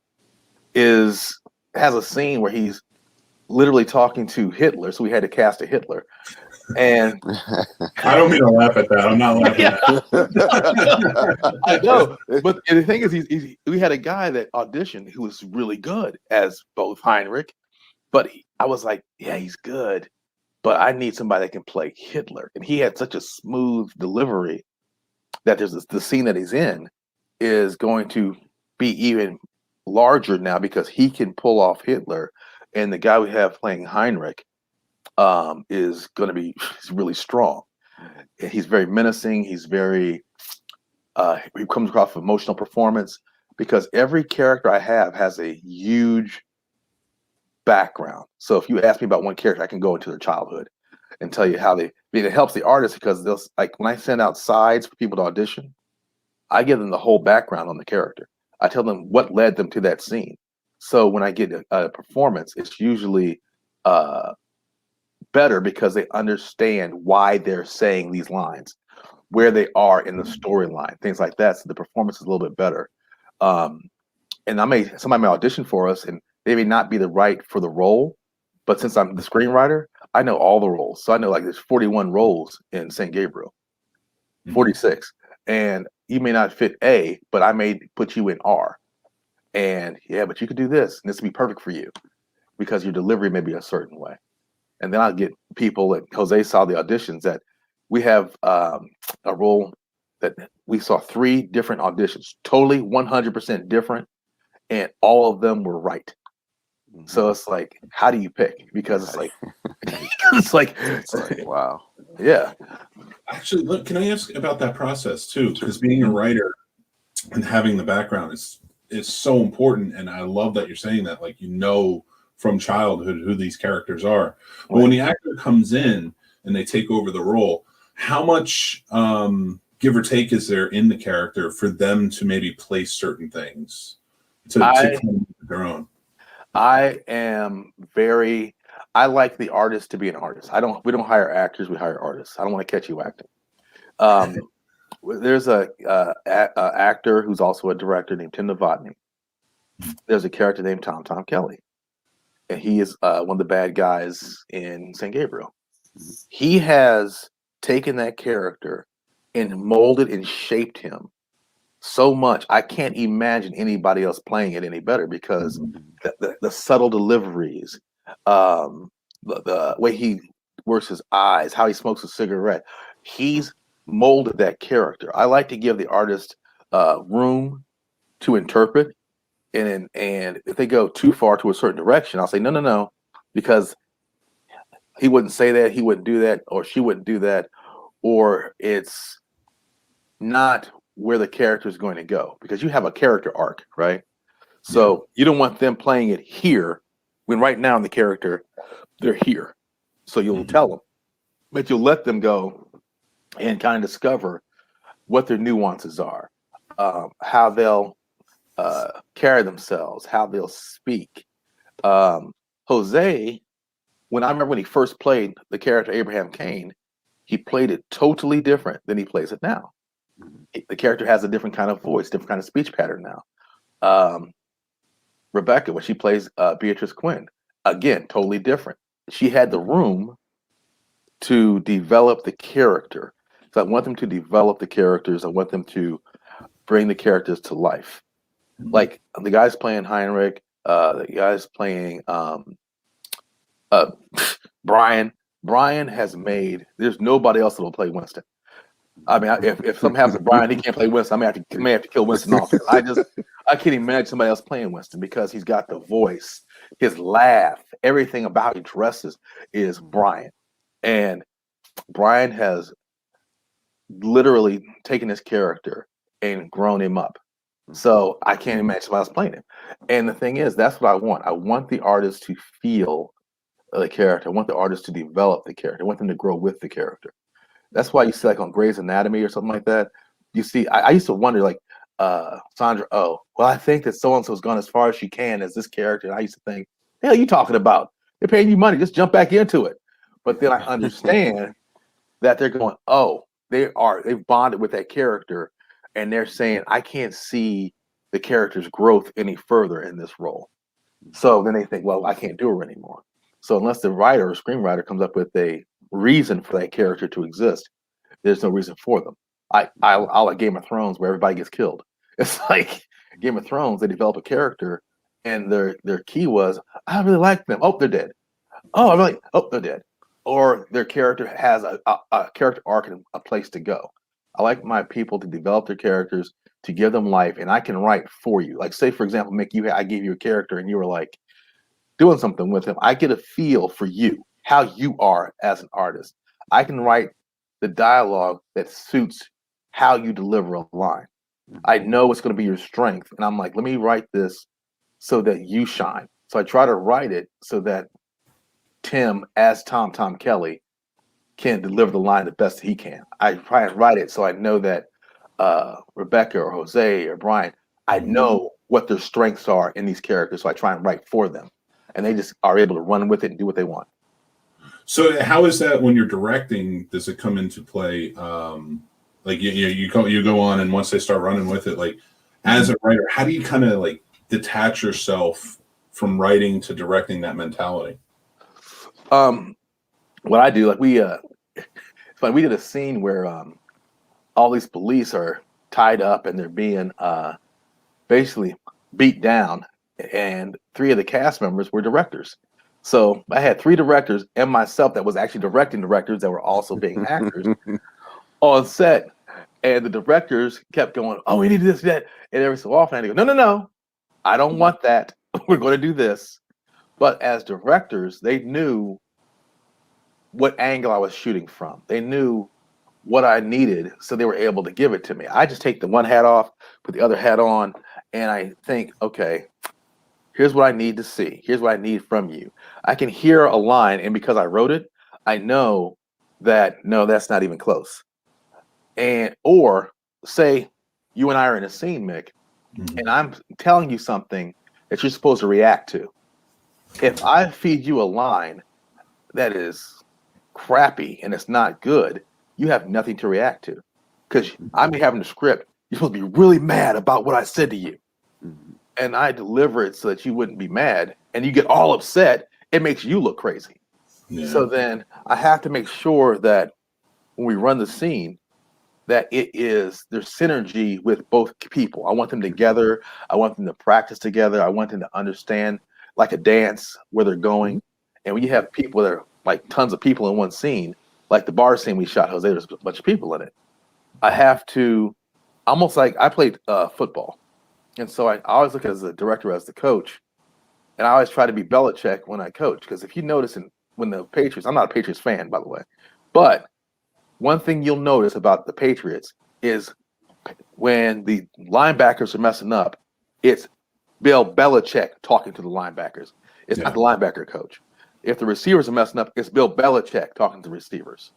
has a scene where he's literally talking to Hitler, so we had to cast a Hitler. And I don't mean to laugh at that. I'm not laughing at that. I know, but the thing is, we had a guy that auditioned who was really good as both Heinrich, but I was like, yeah, he's good, but I need somebody that can play Hitler. And he had such a smooth delivery that the scene that he's in is going to be even larger now because he can pull off Hitler, and the guy we have playing Heinrich is going to be really strong. He's very menacing. He's very he comes across with emotional performance because every character I have has a huge background. So if you ask me about one character, I can go into their childhood and tell you how it helps the artist because they'll, like when I send out sides for people to audition, I give them the whole background on the character. I tell them what led them to that scene. So when I get a performance, it's usually better because they understand why they're saying these lines, where they are in the storyline, things like that. So the performance is a little bit better. And somebody may audition for us and they may not be the right for the role, but since I'm the screenwriter, I know all the roles. So I know like there's 41 roles in St. Gabriel, 46. And you may not fit A, but I may put you in R. And yeah, but you could do this, and this would be perfect for you because your delivery may be a certain way. And then I'll get people that Jose saw the auditions that we have a role that we saw 3 different auditions, totally 100% different, and all of them were right. So it's like, how do you pick? Because it's like, it's like wow. Yeah. Actually, look, can I ask about that process too? Because being a writer and having the background is so important. And I love that you're saying that, like, you know, from childhood who these characters are. But when the actor comes in and they take over the role, how much give or take is there in the character for them to maybe place certain things to come with their own? I like the artist to be an artist. We don't hire actors, we hire artists. I don't want to catch you acting. There's a actor who's also a director named Tim Novotny. There's a character named Tom Kelly. And he is one of the bad guys in St. Gabriel. He has taken that character and molded and shaped him so much. I can't imagine anybody else playing it any better because the subtle deliveries, the way he works his eyes, how he smokes a cigarette. He's molded that character. I like to give the artist room to interpret, and if they go too far to a certain direction, I'll say no, because he wouldn't say that, he wouldn't do that, or she wouldn't do that, or it's not where the character is going to go, because you have a character arc, right? So you don't want them playing it here when right now in the character they're here. So you'll tell them, but you'll let them go and kind of discover what their nuances are, how they'll carry themselves, how they'll speak. Jose, when I remember when he first played the character Abraham Cain, he played it totally different than he plays it now. The character has a different kind of voice, different kind of speech pattern now. Rebecca, when she plays Beatrice Quinn, again, totally different. She had the room to develop the character. So I want them to develop the characters. I want them to bring the characters to life. Like the guys playing Heinrich, the guys playing Brian. Brian has made, there's nobody else that will play Winston. I mean, if something happens to Brian, he can't play Winston. I may have to kill Winston off. I can't imagine somebody else playing Winston, because he's got the voice, his laugh, everything about how he dresses is Brian. And Brian has literally taken his character and grown him up. So I can't imagine somebody else playing him. And the thing is, that's what I want. I want the artist to feel the character. I want the artist to develop the character. I want them to grow with the character. That's why you see, like on Grey's Anatomy or something like that, you see, I used to wonder, like, Sandra Oh, well, I think that so-and-so's gone as far as she can as this character. And I used to think, hell, you talking about? They're paying you money. Just jump back into it. But then I understand that they're going, oh, they've bonded with that character, and they're saying, I can't see the character's growth any further in this role. So then they think, well, I can't do her anymore. So unless the writer or screenwriter comes up with a reason for that character to exist, there's no reason for them. I like Game of Thrones, where everybody gets killed. It's like Game of Thrones, they develop a character, and their key was, I really like them. Oh, they're dead. Oh, they're dead. Or their character has a character arc and a place to go. I like my people to develop their characters, to give them life, and I can write for you. Like, say, for example, Mick, I gave you a character, and you were like doing something with him. I get a feel for you, how you are as an artist. I can write the dialogue that suits how you deliver a line. I know it's going to be your strength, and I'm like, let me write this so that you shine. So I try to write it so that Tim, as Tom Kelly, can deliver the line the best he can. I try and write it so I know that Rebecca or Jose or Brian, I know what their strengths are in these characters, so I try and write for them, and they just are able to run with it and do what they want. So how is that when you're directing? Does it come into play? Like you go on, and once they start running with it, like as a writer, how do you kind of like detach yourself from writing to directing that mentality? What I do, like we did a scene where all these police are tied up and they're being basically beat down, and 3 of the cast members were directors. So I had 3 directors and myself that was actually directing directors that were also being actors on set. And the directors kept going, oh, we need this, that. And every so often I go, no, I don't want that. We're going to do this. But as directors, they knew what angle I was shooting from. They knew what I needed, so they were able to give it to me. I just take the one hat off, put the other hat on, and I think, okay, here's what I need to see. Here's what I need from you. I can hear a line, and because I wrote it, I know that, no, that's not even close. Or say you and I are in a scene, Mick, and I'm telling you something that you're supposed to react to. If I feed you a line that is crappy and it's not good, you have nothing to react to. Because I may have in the script, you're supposed to be really mad about what I said to you. And I deliver it so that you wouldn't be mad, and you get all upset, it makes you look crazy. Yeah. So then I have to make sure that when we run the scene, that there's synergy with both people. I want them together. I want them to practice together. I want them to understand, like a dance, where they're going. And when you have people that are like tons of people in one scene, like the bar scene we shot, Jose, there's a bunch of people in it. I have to almost like I played football. And so I always look as the director, as the coach. And I always try to be Belichick when I coach. Because if you notice, when the Patriots, I'm not a Patriots fan, by the way, but one thing you'll notice about the Patriots is when the linebackers are messing up, it's Bill Belichick talking to the linebackers. It's not the linebacker coach. If the receivers are messing up, it's Bill Belichick talking to the receivers.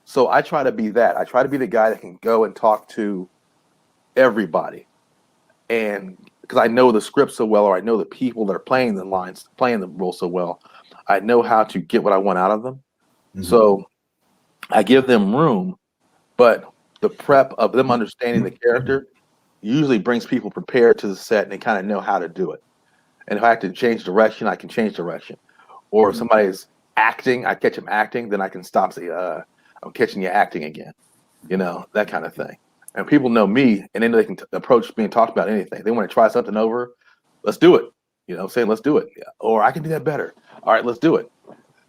So I try to be that. I try to be the guy that can go and talk to everybody. And because I know the script so well, or I know the people that are playing the lines, playing the role so well, I know how to get what I want out of them. Mm-hmm. So I give them room, but the prep of them understanding the character usually brings people prepared to the set, and they kind of know how to do it. And if I have to change direction, I can change direction. Or if somebody's acting, I catch them acting, then I can stop and say, I'm catching you acting again. That kind of thing. And people know me, and then they can approach me and talk about anything. They want to try something over, let's do it. I'm saying, let's do it. Yeah. Or I can do that better. All right, let's do it.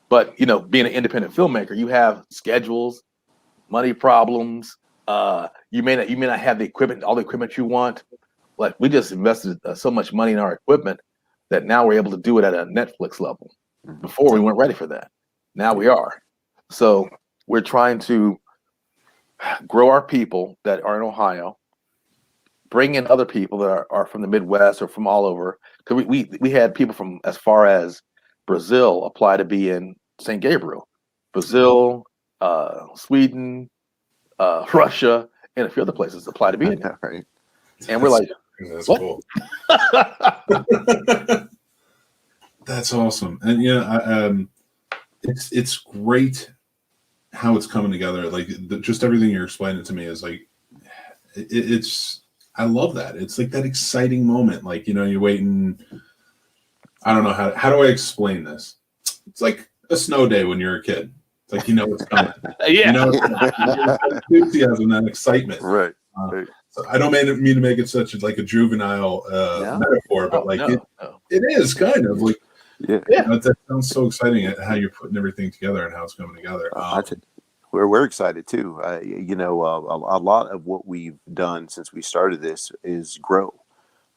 But, being an independent filmmaker, you have schedules, money problems. You may not have the equipment, all the equipment you want. Like, we just invested so much money in our equipment that now we're able to do it at a Netflix level. Before we weren't ready for that. Now we are. So we're trying to grow our people that are in Ohio, bring in other people that are from the Midwest or from all over. Because we had people from as far as Brazil apply to be in St. Gabriel, Brazil, Sweden, Russia, and a few other places apply to be in there. Right. And we're like, that's what? Cool. That's awesome. And it's great how it's coming together. Like just everything you're explaining to me is like, it's, I love that. It's like that exciting moment. Like, you're waiting. I don't know how do I explain this? It's like a snow day when you're a kid. It's like, it's coming. Yeah. Enthusiasm and excitement. Right. So I don't mean to make it such like a juvenile metaphor, but it is kind of like, that sounds so exciting at how you're putting everything together and how it's coming together. We're excited too. A lot of what we've done since we started this is grow.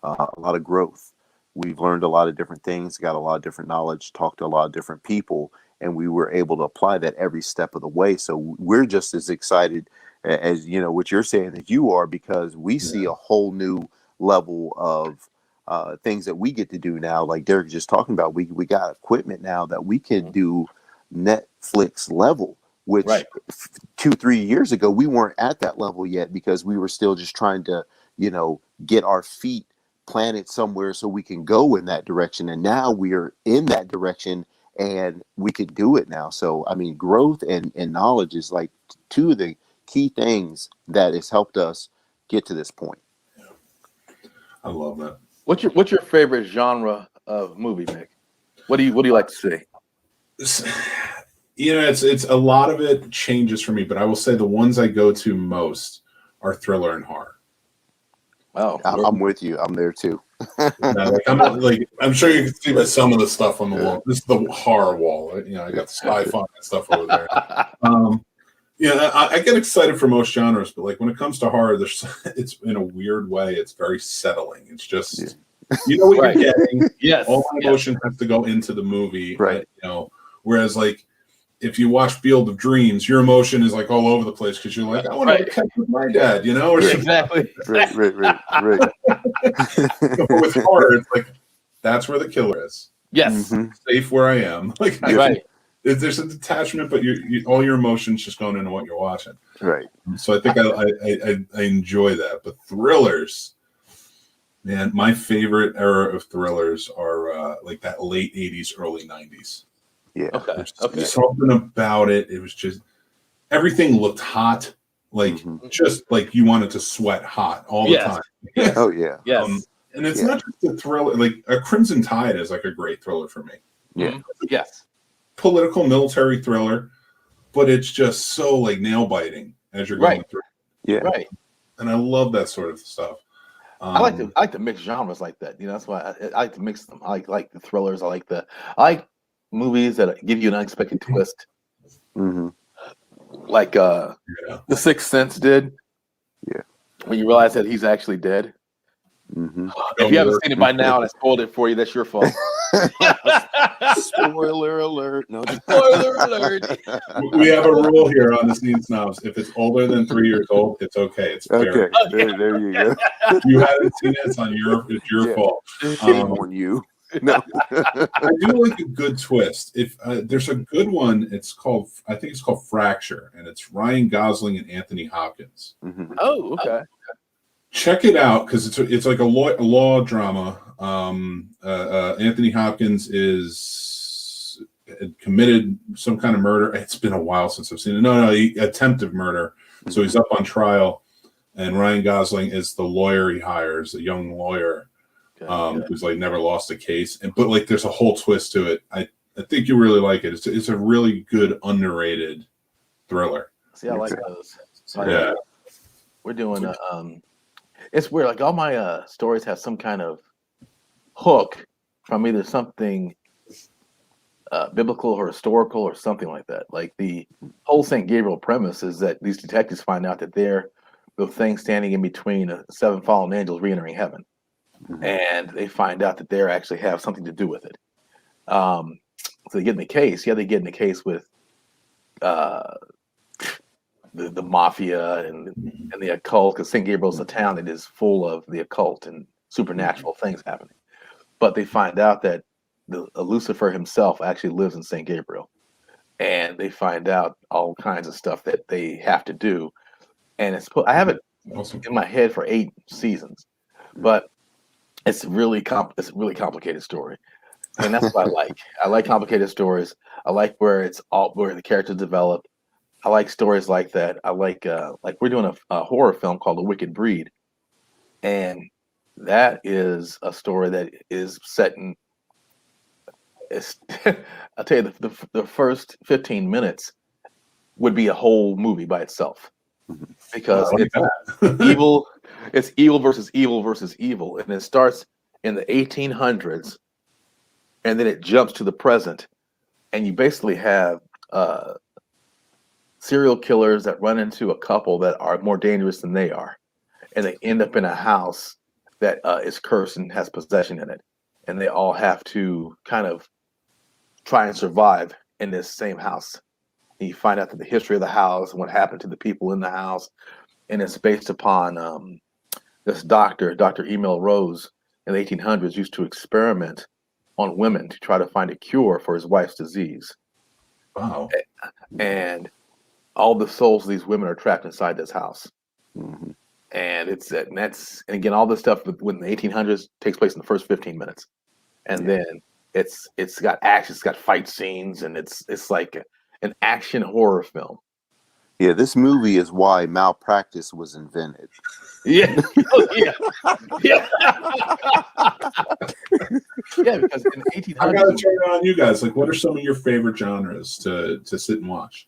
A lot of growth. We've learned a lot of different things, got a lot of different knowledge, talked to a lot of different people, and we were able to apply that every step of the way. So we're just as excited as what you're saying that you are, because we see a whole new level of things that we get to do now. Like Derek just talking about, we got equipment now that we can do Netflix level, which 2-3 years ago we weren't at that level yet, because we were still just trying to get our feet planted somewhere so we can go in that direction. And now we are in that direction and we can do it now. So I mean, growth and knowledge is like two of the key things that has helped us get to this point. I love that. What's your favorite genre of movie, Mick? What do you like to see? It's a lot of it changes for me, but I will say the ones I go to most are thriller and horror. Oh, I'm with you. I'm there too. I'm sure you can see by some of the stuff on the wall. This is the horror wall. I got the sci-fi and stuff over there. I get excited for most genres, but like when it comes to horror, it's in a weird way. It's very settling. It's just what you're getting. Yes. All my emotion has to go into the movie. Right. Whereas like if you watch Field of Dreams, your emotion is like all over the place because you're like, I want to catch with my dad, or exactly. Right. With horror, it's like that's where the killer is. Yes. Safe where I am. Like there's a detachment, but all your emotions just going into what you're watching. Right. So I think I enjoy that. But thrillers, man, my favorite era of thrillers are like that late 80s, early 90s. Yeah. Okay. There's something about it. It was just everything looked hot. Like just like you wanted to sweat hot all the time. Oh yeah. Yes. And it's not just a thriller. Like a Crimson Tide is like a great thriller for me. Yeah. Yes. Political military thriller, but it's just so like nail biting as you're going through. Yeah. Right. And I love that sort of stuff. I like to mix genres like that. That's why I like to mix them. I like the thrillers. I like movies that give you an unexpected twist, Mm-hmm. like The Sixth Sense did. Yeah. When you realize that he's actually dead. Mm-hmm. If you haven't seen it by now and I spoiled it for you, that's your fault. Spoiler alert! No. Spoiler alert! We have a rule here on the Scene Snobs. If it's older than 3 years old, it's okay. It's fair. Okay, there you go. You haven't seen it, it's your Yeah. fault. Shame on you. No. I do like a good twist. If there's a good one, I think it's called Fracture, and it's Ryan Gosling and Anthony Hopkins. Mm-hmm. Oh, okay. Check it out because it's like a law drama. Anthony Hopkins committed some kind of murder. It's been a while since I've seen it. No, attempted murder. So he's up on trial, and Ryan Gosling is the lawyer he hires, a young lawyer who's like never lost a case. But like there's a whole twist to it. I think you really like it. It's a really good underrated thriller. See, I like those. Yeah, we're doing it's weird. Like all my stories have some kind of hook from either something biblical or historical or something like that. Like the whole St. Gabriel premise is that these detectives find out that they're the thing standing in between 7 fallen angels re-entering heaven. And they find out that they actually have something to do with it. So they get in the case. Yeah, they get in the case with the mafia and the occult, because St. Gabriel's a town that is full of the occult and supernatural things happening. But they find out that Lucifer himself actually lives in St. Gabriel. And they find out all kinds of stuff that they have to do. And I have it in my head for 8 seasons. But it's really complicated story. And that's what I like. I like complicated stories. I like where the characters develop. I like stories like that. I like we're doing a horror film called The Wicked Breed, and that is a story that is set in. I'll tell you, the first 15 minutes would be a whole movie by itself, because it's evil. It's evil versus evil versus evil, and it starts in the 1800s, and then it jumps to the present, and you basically have serial killers that run into a couple that are more dangerous than they are, and they end up in a house that is cursed and has possession in it, and they all have to kind of try and survive in this same house. And you find out that the history of the house and what happened to the people in the house, and it's based upon this doctor, Dr. Emil Rose, in the 1800s, used to experiment on women to try to find a cure for his wife's disease. Wow. And all the souls of these women are trapped inside this house. Mm-hmm. And and again, all this stuff within the 1800s takes place in the first 15 minutes. And then it's got action, it's got fight scenes, and it's like an action horror film. Yeah, this movie is why malpractice was invented. Yeah. Yeah. Yeah. Yeah, because in the 1800s, I gotta turn it on you guys. Like, what are some of your favorite genres to sit and watch?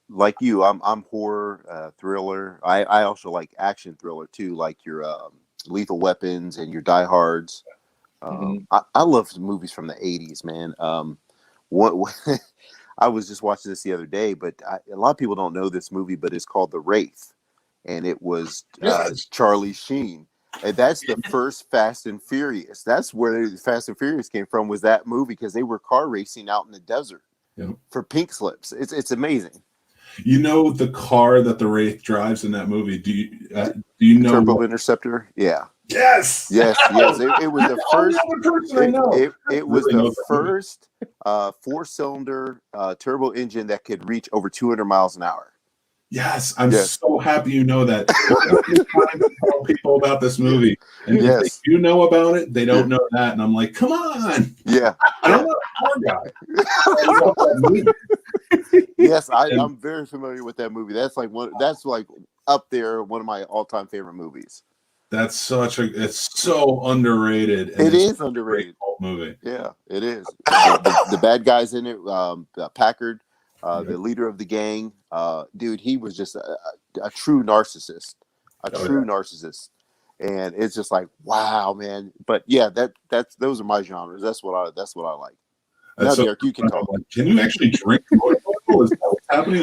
Like you, I'm horror, thriller. I also like action thriller too, like your Lethal Weapons and your Die Hards. I love movies from the 80s, man. I was just watching this the other day, but a lot of people don't know this movie, but it's called The Wraith, and it was Charlie Sheen. And that's the first Fast and Furious. That's where Fast and Furious came from, was that movie, because they were car racing out in the desert for pink slips. It's amazing. You know the car that the Wraith drives in that movie? Do you know Turbo Interceptor? Yeah. Yes. Yes. It was the first. It was Really the first 4-cylinder turbo engine that could reach over 200 miles an hour. Yes, I'm so happy you know that. Trying to tell people about this movie, and if they do know about it, they don't know that, and I'm like, come on. Yeah, I'm not a car guy. Yes, I'm very familiar with that movie. That's like up there, one of my all-time favorite movies. That's it's so underrated. It is underrated. Movie. Yeah, it is. The bad guys in it, Packard. The leader of the gang, dude, he was just a true narcissist, narcissist, and it's just like, wow, man. But yeah, those are my genres. That's what I like. Now, Derek, you can talk. Can you actually drink motor oil? Is that what's happening?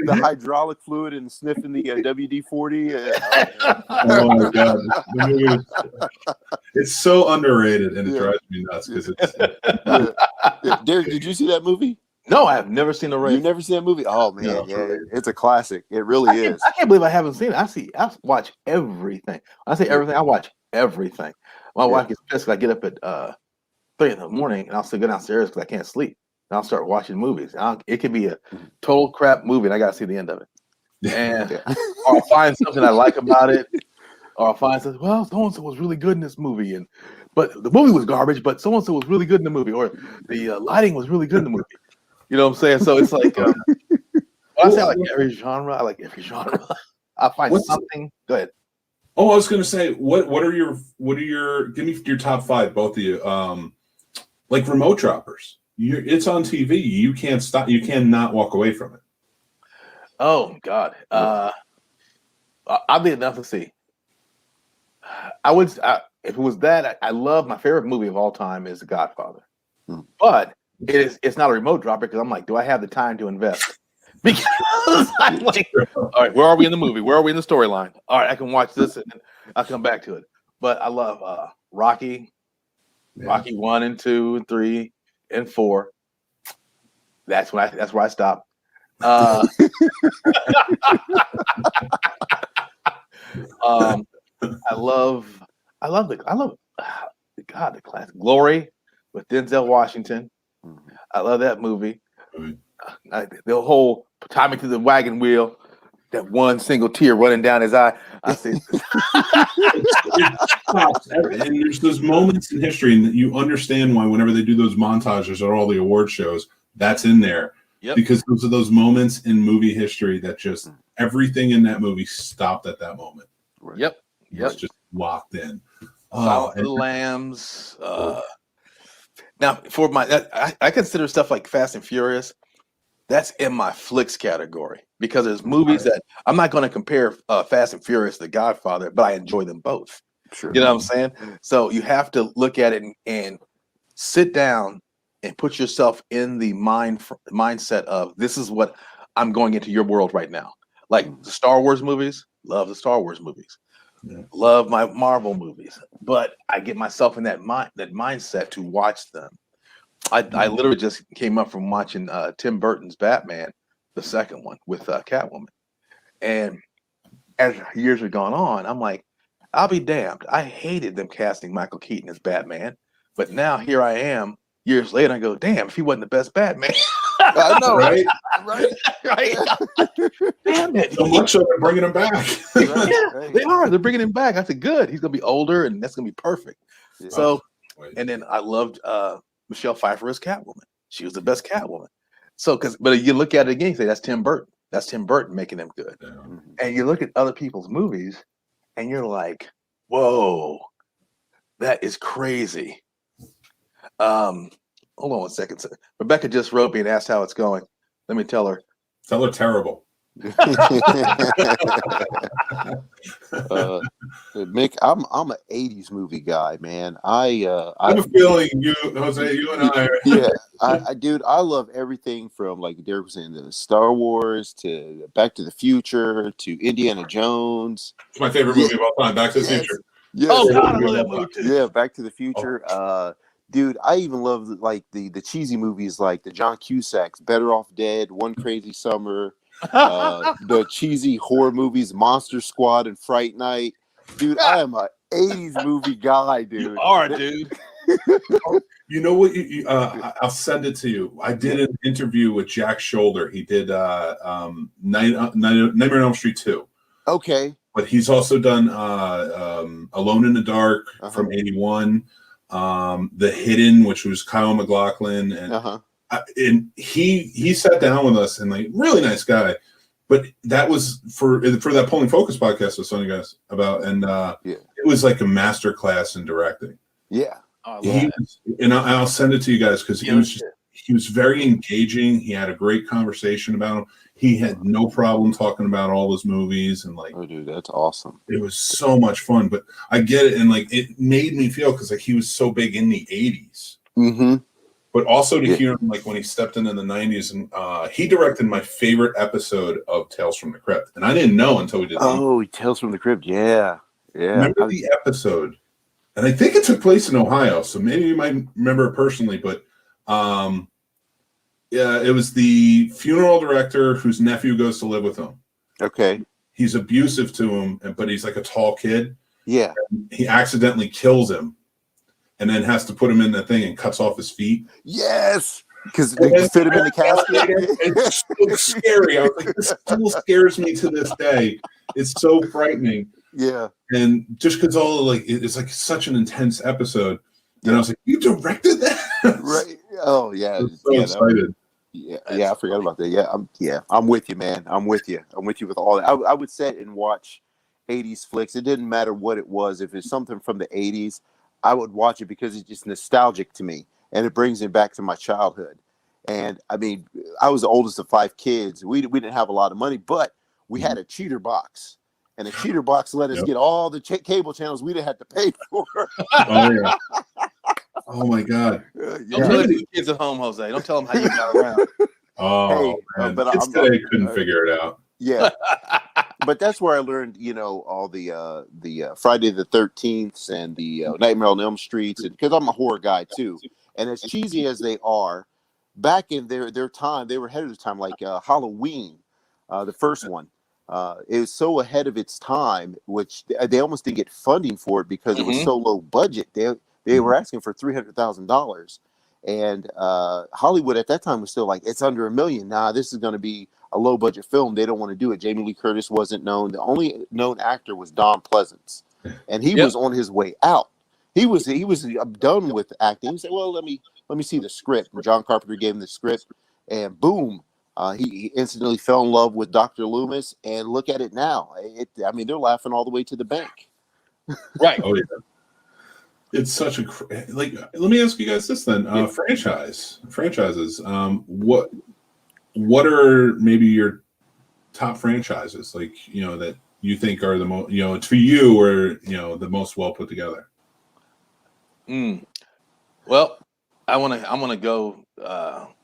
The hydraulic fluid and sniffing the WD-40. Oh my god, the movie it's so underrated, and it drives me nuts because it's. Derek, did you see that movie? No, I have never seen The Race. You've never seen that movie? Oh man, No, yeah, it's a classic. It really is. I can't believe I haven't seen it. I watch everything. I say everything. I watch everything. My wife gets pissed because I get up at 3 in the morning and I'll still go downstairs because I can't sleep. And I'll start watching movies. It could be a total crap movie, and I gotta see the end of it. And or I'll find something I like about it, or I'll find something. Well, so and so was really good in this movie, but the movie was garbage. But so and so was really good in the movie, or the lighting was really good in the movie. You know what I'm saying? So it's like, when I say I like every genre, I like every genre. I find something. Go ahead. Oh, I was going to say, what are your? Give me your top 5, both of you. Like remote droppers. It's on TV. You can't stop. You cannot walk away from it. Oh God. Oddly enough, let's see. I would, if it was that, I love my favorite movie of all time is The Godfather, but it's not a remote dropper because I'm like, do I have the time to invest? Because I'm like, all right, where are we in the movie? Where are we in the storyline? All right, I can watch this and then I'll come back to it. But I love Rocky, Rocky 1 and 2 and 3 and 4. That's where I stop. I love the classic Glory with Denzel Washington. I love that movie. The whole timing to the wagon wheel, that one single tear running down his eye. I see. And there's those moments in history, and you understand why whenever they do those montages or all the award shows, that's in there. Yep. Because those are those moments in movie history that just everything in that movie stopped at that moment. Right. Yep. It's just locked in. Silence of the Lambs. Now, for I consider stuff like Fast and Furious. That's in my flicks category because there's movies that I'm not going to compare Fast and Furious to The Godfather, but I enjoy them both. Sure. You know what I'm saying? So you have to look at it and sit down and put yourself in the mindset of this is what I'm going into your world right now. Like the Star Wars movies, love the Star Wars movies. Yeah. Love my Marvel movies, but I get myself in that mindset to watch them. I literally just came up from watching Tim Burton's Batman, the second one with Catwoman, and as years have gone on, I'm like, I'll be damned. I hated them casting Michael Keaton as Batman, but now here I am years later. I go, damn, if he wasn't the best Batman. I know, right? Right. Damn it! So much so they're bringing him back. Right. They are. They're bringing him back. I said, good. He's gonna be older, and that's gonna be perfect. Yeah. So, and then I loved Michelle Pfeiffer as Catwoman. She was the best Catwoman. So, but you look at it again, you say that's Tim Burton. That's Tim Burton making them good. Yeah. And you look at other people's movies, and you're like, whoa, that is crazy. Hold on one second. Rebecca just wrote me and asked how it's going. Let me tell her. Tell her terrible. Mick, I'm an '80s movie guy, man. I have a feeling you, Jose, you and I. Yeah, dude, I love everything from like Derek was saying, the Star Wars to Back to the Future to Indiana Jones. It's my favorite movie of all time, Back to the Future. Yes. Oh God, I love that movie too. Yeah, Back to the Future. Dude, I even love like the cheesy movies like the John Cusack's Better Off Dead, One Crazy Summer, the cheesy horror movies Monster Squad and Fright Night. Dude, I am a 80s movie guy, dude. You are, dude. You know what? I'll send it to you. I did an interview with Jack Shoulder. He did Nightmare on Elm Street 2. Okay. But he's also done Alone in the Dark from '81. The Hidden, which was Kyle MacLachlan, and he sat down with us and like really nice guy, but that was for that Pulling Focus podcast I was telling you guys about, and it was like a master class in directing. Yeah, and I'll send it to you guys because he was very engaging. He had a great conversation about him. He had no problem talking about all those movies and like, oh, dude, that's awesome. It was so much fun, but I get it, and like it made me feel because like he was so big in the '80s. Mm-hmm. But also to hear him, like when he stepped in the 90s, and he directed my favorite episode of Tales from the Crypt. And I didn't know until we did Tales from the Crypt. Yeah. Remember the episode? And I think it took place in Ohio, so maybe you might remember it personally, but yeah, it was the funeral director whose nephew goes to live with him. Okay. He's abusive to him, but he's like a tall kid. Yeah. He accidentally kills him and then has to put him in the thing and cuts off his feet. Yes. Because they fit him in the casket. It's so scary. I was like, this still scares me to this day. It's so frightening. Yeah. And just because it's like such an intense episode. And I was like, you directed that? Right. Oh, yeah. I was so excited. Yeah, I forgot about that. I'm with you, man. I'm with you with all that. I would sit and watch 80s flicks. It didn't matter what it was. If it's something from the 80s, I would watch it because it's just nostalgic to me. And it brings me back to my childhood. And I mean, I was the oldest of 5 kids. We didn't have a lot of money, but we had a cheater box. And a cheater box let us get all the cable channels we didn't have to pay for. Oh, yeah. Oh, my God. Don't tell the kids at home, Jose. Don't tell them how you got around. Oh, man. But kids today couldn't figure it out. Yeah. But that's where I learned, all the Friday the 13th and the Nightmare on Elm Streets, and because I'm a horror guy too. And as cheesy as they are, back in their time, they were ahead of the time. Like Halloween, the first one, it was so ahead of its time, which they almost didn't get funding for it because it was so low budget. They were asking for $300,000, and Hollywood at that time was still like, it's under $1 million. Nah, this is going to be a low budget film. They don't want to do it. Jamie Lee Curtis wasn't known. The only known actor was Don Pleasance, and he was on his way out. He was done with acting. He said, "Well, let me see the script." And John Carpenter gave him the script, and boom, he instantly fell in love with Dr. Loomis. And look at it now. They're laughing all the way to the bank. Right. Oh yeah. It's such a let me ask you guys this then. Franchises. What are maybe your top franchises, that you think are the most, it's for you, or the most well put together? Well, I'm gonna go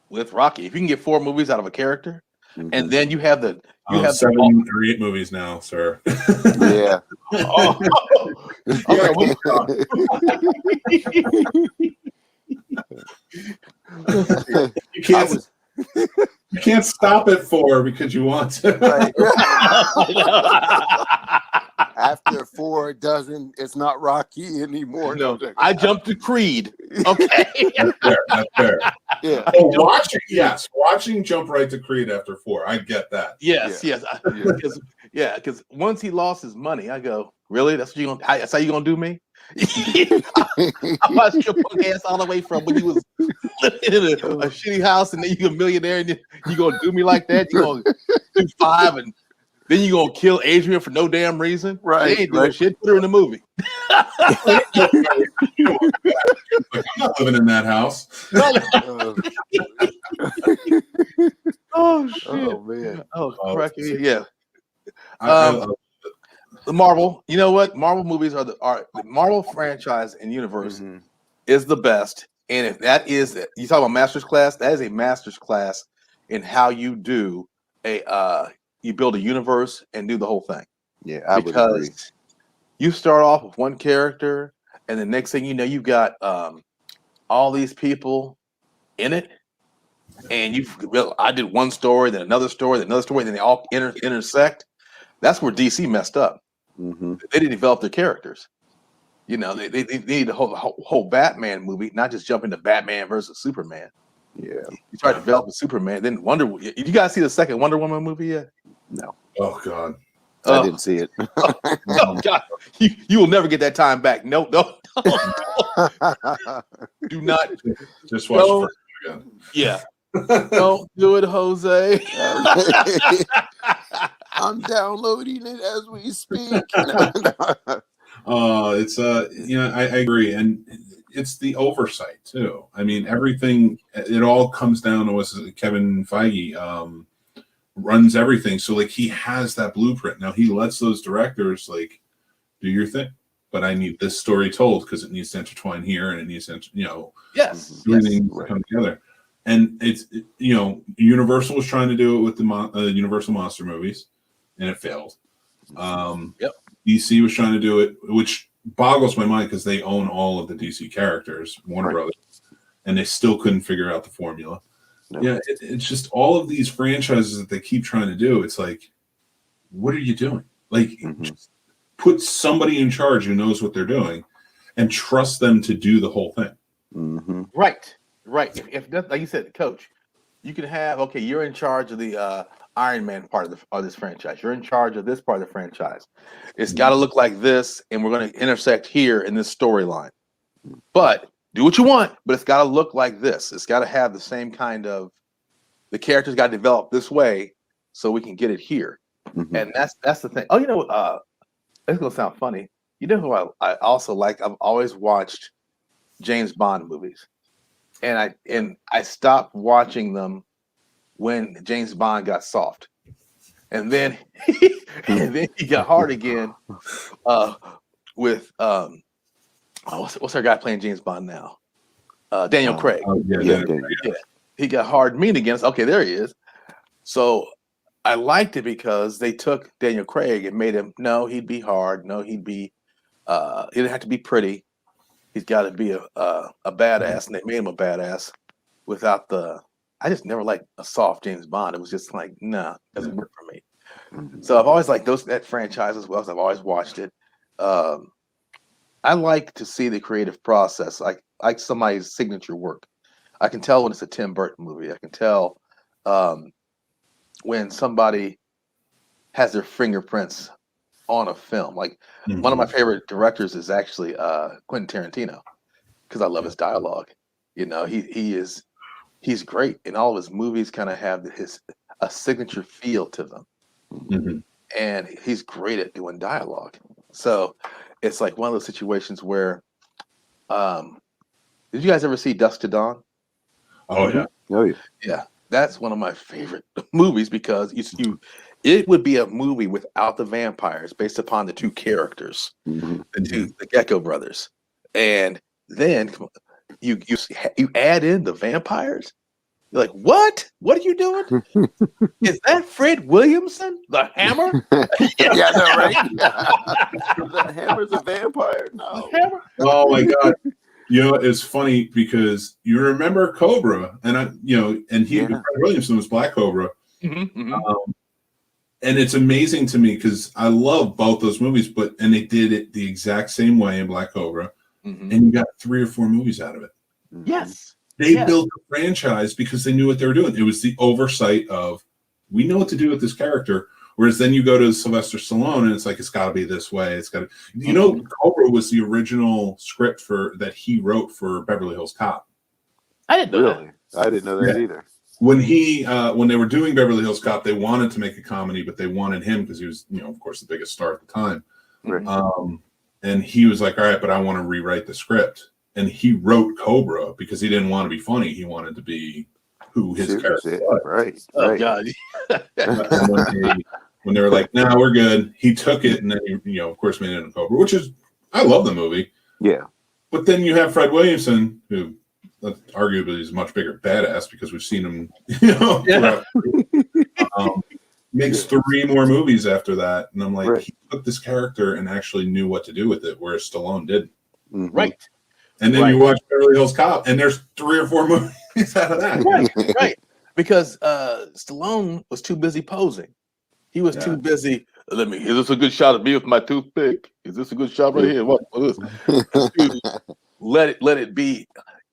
with Rocky. If you can get 4 movies out of a character, and then you have 7 or 8 movies now, sir. Yeah. You can't stop at 4 because you want to. Right. After 4 dozen, it's not Rocky anymore. No, I jumped to Creed. Okay. That's fair. Yeah. Watching jump right to Creed after 4. I get that. Yes. Because once he lost his money, I go, really? That's how you gonna do me? I watched your punk ass all the way from when you was living in a shitty house, and then you're a millionaire, and you gonna do me like that? You gonna do 5, and then you gonna kill Adrian for no damn reason? Right. They ain't doing shit. Put her in the movie. I'm not living in that house. Oh shit! Oh man! Oh cracky! Yeah. I The Marvel, you know what? Marvel movies are the Marvel franchise and universe is the best. And if that is it, you talk about master's class, that is a master's class in how you do you build a universe and do the whole thing. Yeah, I would agree. You start off with one character, and the next thing you know, you've got all these people in it. And I did one story, then another story, then they all intersect. That's where DC messed up. They didn't develop their characters. They need a whole Batman movie, not just jump into Batman versus Superman. Yeah, you try to develop a Superman, then Did you guys see the second Wonder Woman movie yet? No. Oh God, I didn't see it. Oh God, you will never get that time back. No. Do not. Just watch it again. Yeah. Don't do it, Jose. I'm downloading it as we speak. It's I agree, and it's the oversight too. I mean, everything. It all comes down to what Kevin Feige runs everything. So he has that blueprint. Now he lets those directors do your thing. but I need this story told because it needs to intertwine here and it needs to, Yes. everything needs to come together. And it's, Universal was trying to do it with the Universal Monster movies, and it failed. DC was trying to do it, which boggles my mind because they own all of the DC characters, Warner Brothers, and they still couldn't figure out the formula. No. Yeah, it's just all of these franchises that they keep trying to do. It's like, what are you doing? Like, just put somebody in charge who knows what they're doing and trust them to do the whole thing. Right. If like you said, Coach, you can have, okay, you're in charge of the Iron Man part of this franchise. You're in charge of this part of the franchise. It's got to look like this, and we're going to intersect here in this storyline. But do what you want, but it's got to look like this. It's got to have the same kind of, the characters got to develop this way so we can get it here. And that's the thing. Oh, it's going to sound funny. You know who I also like? I've always watched James Bond movies. And I stopped watching them when James Bond got soft. And then he got hard again with what's our guy playing James Bond now? Daniel Craig. Yeah. He got hard mean against. Okay, there he is. So I liked it because they took Daniel Craig and made him. No, he'd be hard. No, he'd be. He didn't have to be pretty. He's got to be a badass, and they made him a badass without the. I just never liked a soft James Bond. It was just like, nah, doesn't work for me. So I've always liked that franchise as well. As I've always watched it. I like to see the creative process, like somebody's signature work. I can tell when it's a Tim Burton movie. I can tell when somebody has their fingerprints on a film. Like one of my favorite directors is actually Quentin Tarantino, because I love his dialogue. He's great, and all of his movies kind of have a signature feel to them, and he's great at doing dialogue. So it's like one of those situations where, did you guys ever see Dusk to Dawn? Oh yeah. Yeah, that's one of my favorite movies because it would be a movie without the vampires, based upon the two characters, the Gecko brothers, and then you add in the vampires. You're like, what? What are you doing? Is that Fred Williamson, the Hammer? Yeah, no, right? The Hammer's a vampire. No. Oh my God. It's funny because you remember Cobra, and Fred Williamson was Black Cobra. And it's amazing to me because I love both those movies, and they did it the exact same way in Black Cobra, and you got 3 or 4 movies out of it. Yes. They built a franchise because they knew what they were doing. It was the oversight of, we know what to do with this character. Whereas then you go to Sylvester Stallone and it's like, it's got to be this way. It's got to, Cobra was the original script that he wrote for Beverly Hills Cop. I didn't know that. I didn't know that either. When when they were doing Beverly Hills Cop, they wanted to make a comedy, but they wanted him because he was, of course, the biggest star at the time. Right. And he was like, all right, but I want to rewrite the script. And he wrote Cobra because he didn't want to be funny. He wanted to be who his character was. Right. Oh, God. When they were like, "No, we're good," he took it and then he, of course, made it into Cobra, which is, I love the movie. Yeah. But then you have Fred Williamson, who arguably is a much bigger badass because we've seen him, makes 3 more movies after that, and I'm like, he took this character and actually knew what to do with it, whereas Stallone didn't. Right. And then you watch Beverly Hills Cop, and there's 3 or 4 movies out of that. Right. Because Stallone was too busy posing. He was too busy. Is this a good shot of me with my toothpick? Is this a good shot right here? What is this? Let it be.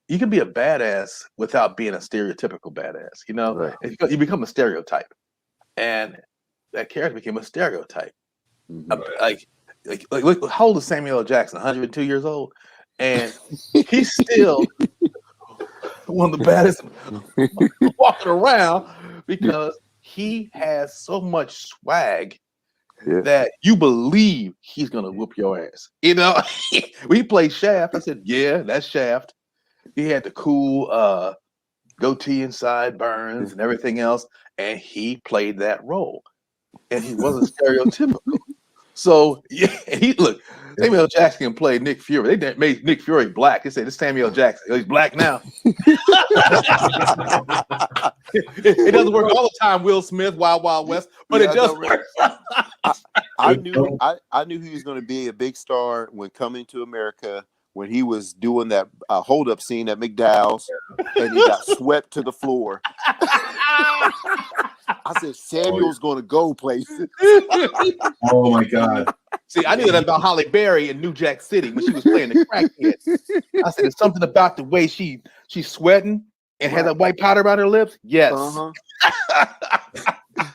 You can be a badass without being a stereotypical badass. Right. You become a stereotype, and that character became a stereotype. Like look, how old is Samuel L. Jackson? 102 years old. And he's still one of the baddest walking around because he has so much swag that you believe he's going to whoop your ass. We played Shaft. I said, yeah, that's Shaft. He had the cool goatee and sideburns and everything else, and he played that role. And he wasn't stereotypical. So yeah, Samuel L. Jackson can play Nick Fury. They made Nick Fury black. They said, "This Samuel L. Jackson. He's black now." It doesn't work all the time. Will Smith, Wild Wild West, but it does work. I knew he was going to be a big star when Coming to America, when he was doing that hold up scene at McDowell's, and he got swept to the floor. I said Samuel's going to go places. Oh my God! See, I knew that about Holly Berry in New Jack City when she was playing the crackhead. I said, "There's something about the way she's sweating and has that white powder around her lips." Yes. Uh-huh.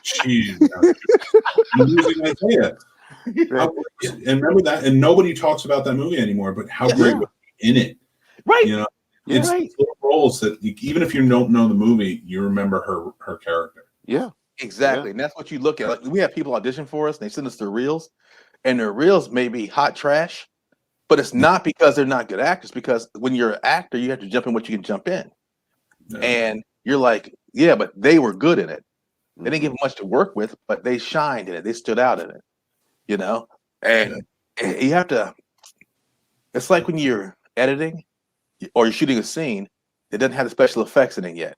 Jeez, I'm losing Isaiah. And remember that, and nobody talks about that movie anymore. But how great was he in it? Right. You know, it's little roles that even if you don't know the movie, you remember her character. Yeah, exactly. And that's what you look at. Like, we have people audition for us, and they send us their reels, and their reels may be hot trash, but it's not because they're not good actors. Because when you're an actor, you have to jump in what you can jump in, and you're like, yeah, but they were good in it. They didn't give much to work with, but they shined in it. They stood out in it, you know? And you have to, it's like when you're editing or you're shooting a scene, it doesn't have the special effects in it yet.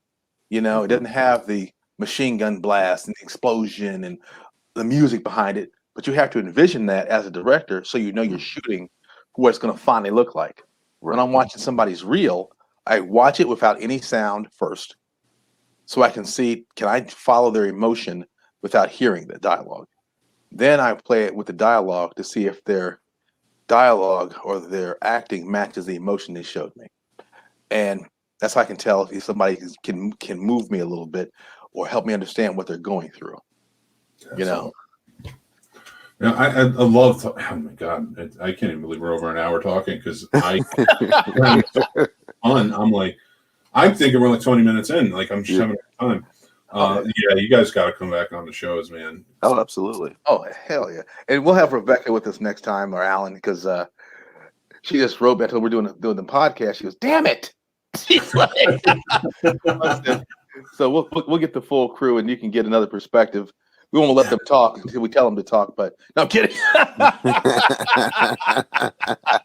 You know, it doesn't have the machine gun blast and the explosion and the music behind it, but you have to envision that as a director so you know you're shooting what it's going to finally look like. When I'm watching somebody's reel, I watch it without any sound first. So I can see, can I follow their emotion without hearing the dialogue? Then I play it with the dialogue to see if their dialogue or their acting matches the emotion they showed me. And that's how I can tell if somebody can move me a little bit or help me understand what they're going through. You know? Yeah, I love. Oh my God, I can't even believe we're over an hour talking because I'm thinking we're like 20 minutes in. Like I'm just having a time. Yeah, you guys got to come back on the shows, man. Oh, absolutely. Oh, hell yeah! And we'll have Rebecca with us next time, or Alan, because she just wrote back till we're doing the podcast. She goes, "Damn it!" She's like, so we'll get the full crew, and you can get another perspective. We won't let them talk until we tell them to talk. But no, I'm kidding.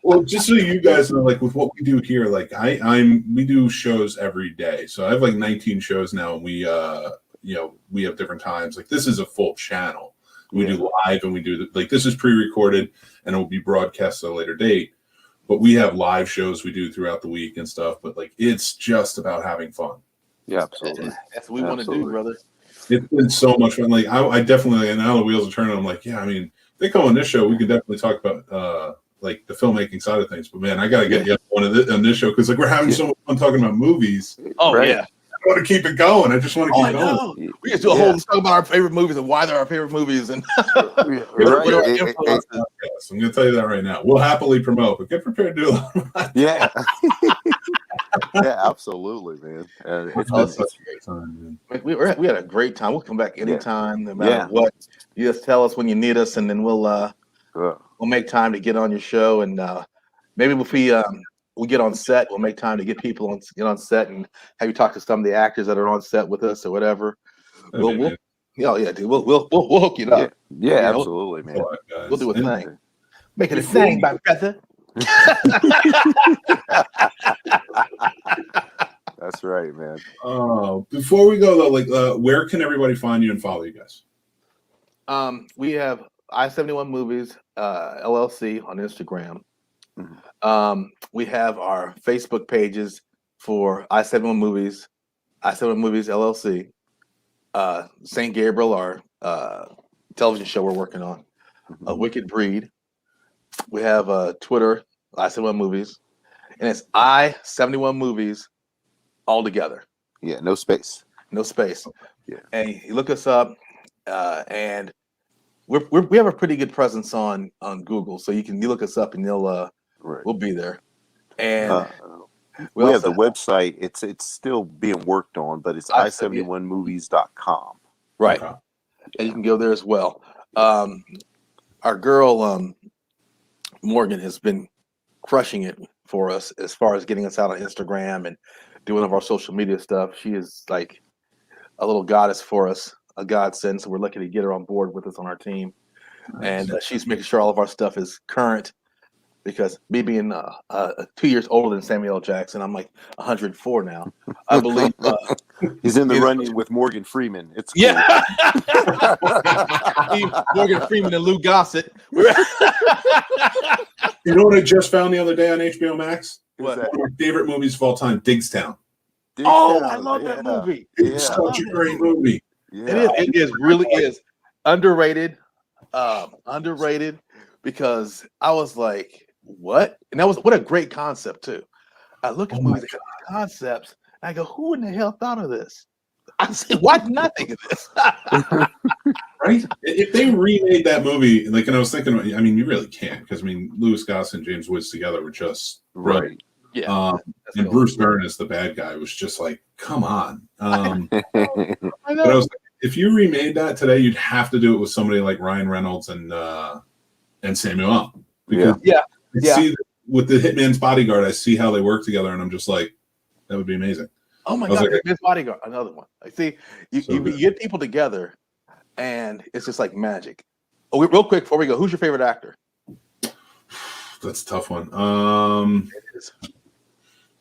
Well, just so you guys know, like with what we do here, like we do shows every day. So I have like 19 shows now, and we have different times. Like this is a full channel. We do live, and we do like this is pre-recorded, and it will be broadcast at a later date. But we have live shows we do throughout the week and stuff. But like it's just about having fun. Yeah, absolutely. That's what we want to do, brother. It's been so much fun. Like I definitely, and now the wheels are turning. I'm like, yeah, I mean, if they come on this show, we could definitely talk about like the filmmaking side of things. But man, I got to get you on this show because like we're having so much fun talking about movies. Oh yeah, I want to keep it going. I just want to keep going. We just do a whole talk about our favorite movies and why they're our favorite movies. And I'm going to tell you that right now. We'll happily promote, but get prepared to do it. Yeah. Yeah, absolutely, man. It's been such a great time, man. We had a great time. We'll come back anytime, no matter what. You just tell us when you need us, and then we'll make time to get on your show. And maybe if we get on set, we'll make time to get people get on set and have you talk to some of the actors that are on set with us or whatever. We'll hook you up. Yeah, absolutely, man. We'll do a thing. Make it a thing, my brother. That's right, man. Before we go though, like where can everybody find you and follow you guys? We have i71Movies LLC on Instagram. We have our Facebook pages for i71Movies, i71Movies LLC, St. Gabriel, our television show we're working on, Wicked Breed. We have Twitter, i71Movies, and it's i71Movies all together. Yeah, no space. No space. Yeah. And you look us up, and we have a pretty good presence on Google, so you look us up and we'll be there. And we have the website. It's still being worked on, but it's i71movies.com. Right. Okay. And you can go there as well. Our girl Morgan has been crushing it for us as far as getting us out on Instagram and doing of our social media stuff. She is like a little goddess for us, a godsend. So we're lucky to get her on board with us on our team. and she's making sure all of our stuff is current. Because me being 2 years older than Samuel L. Jackson, I'm like 104 now. I believe he's in the running with Morgan Freeman. It's cool. yeah, Morgan Freeman and Lou Gossett. You know what I just found the other day on HBO Max? What? One of my favorite movies of all time, Digstown. Oh, I love that movie. It's such a great movie. Yeah. It is really is underrated, underrated because I was like, what? And that was what a great concept too. I look at movies, concepts, and I go, who in the hell thought of this? I say, why didn't I think of this? Right? If they remade that movie, like, and I was thinking, I mean, you really can't, because I mean, Louis Gossett and James Woods together were just Right. Yeah. And Bruce Dern as the bad guy was just like, come on. I But I was like, if you remade that today, you'd have to do it with somebody like Ryan Reynolds and Samuel L. Because Yeah. I see that with the Hitman's Bodyguard, I see how they work together, and I'm just like, that would be amazing. Oh my I was God, like, Miss Bodyguard, another one. I see you get people together, and it's just like magic. Oh, real quick before we go, who's your favorite actor? That's a tough one.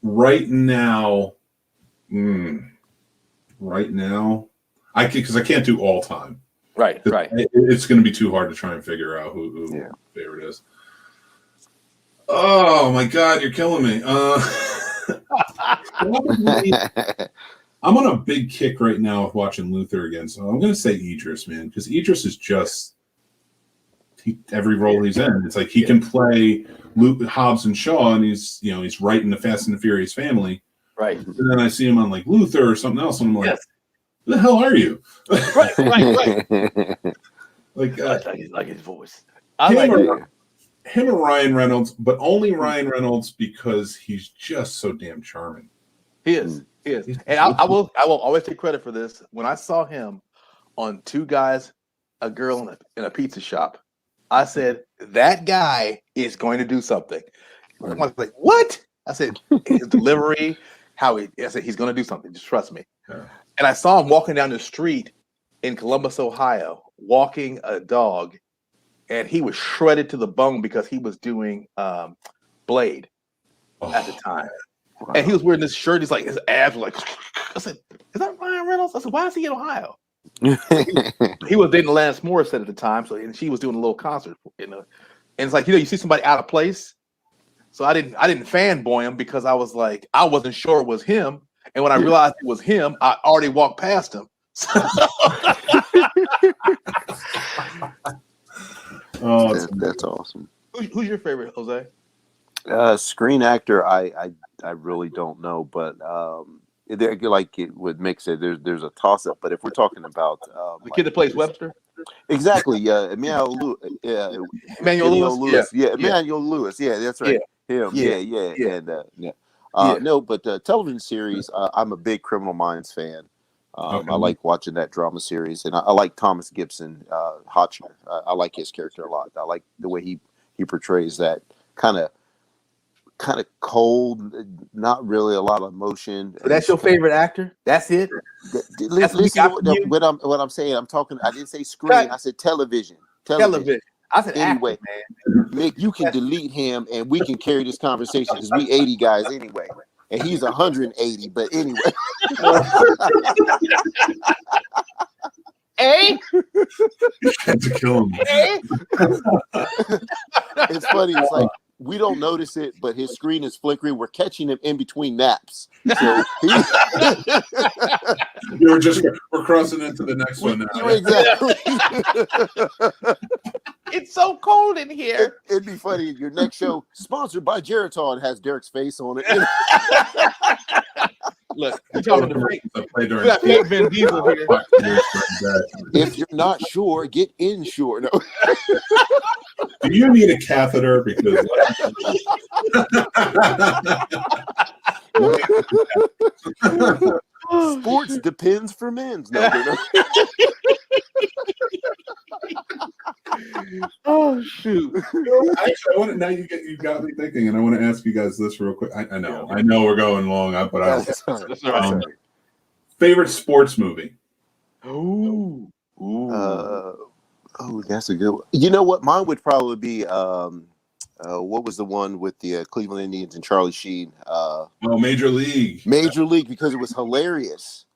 Right now, I can't do all time. Right. It's going to be too hard to try and figure out who favorite is. Oh my God, you're killing me. I'm on a big kick right now of watching Luther again, so I'm going to say Idris, man, because Idris is just every role he's in. It's like he can play Hobbs and Shaw, and he's right in the Fast and the Furious family. Right. And then I see him on like Luther or something else, and I'm like, who the hell are you? Right. Like, I like his voice. Him and Ryan Reynolds, but only Ryan Reynolds because he's just so damn charming. He is. And I will always take credit for this. When I saw him on Two Guys, a Girl in a Pizza Shop, I said, that guy is going to do something. I was like, what? I said, his delivery, I said, he's going to do something. Just trust me. Yeah. And I saw him walking down the street in Columbus, Ohio, walking a dog, and he was shredded to the bone because he was doing Blade at the time. Wow. And he was wearing this shirt. He's like, his abs were like, I said, is that Ryan Reynolds? I said, why is he in Ohio? He was dating Alanis Morissette at the time, and she was doing a little concert, and it's like, you see somebody out of place. So I didn't fanboy him because I was like, I wasn't sure it was him, and when I realized it was him, I already walked past him. Oh, that's awesome. Who's your favorite, Jose? Screen actor, I really don't know, but like what Mick said, there's a toss up. But if we're talking about the kid that plays Webster, exactly, Emmanuel Lewis, Emmanuel Lewis, yeah, that's right, him, no, but television series, I'm a big Criminal Minds fan. I like watching that drama series, and I like Thomas Gibson, Hotchner. I like his character a lot. I like the way he portrays that kind of cold, not really a lot of emotion. So that's your favorite actor? That's it? Listen what I'm saying. I'm talking. I didn't say screen. Right. I said television. Television. I said anyway, acting, man. Mick, you can delete him, and we can carry this conversation because we 80 guys anyway. And he's 180, but anyway. You had to kill him. It's funny. It's like we don't notice it, but his screen is flickering. We're catching him in between naps. So we're crossing into the next one now. Exactly. It's so cold in here. It'd be funny. Your next show, sponsored by Geritol, has Derek's face on it. Look, you're talking to fake Vin Diesel here. If you're not sure, get insured. No. Do you need a catheter? Because sports depends for men's. No. Oh shoot! Actually, you got me thinking, and I want to ask you guys this real quick. I know we're going long, but favorite sports movie? Ooh. Oh, that's a good one. You know what? Mine would probably be what was the one with the Cleveland Indians and Charlie Sheen? Major League. Major League, because it was hilarious.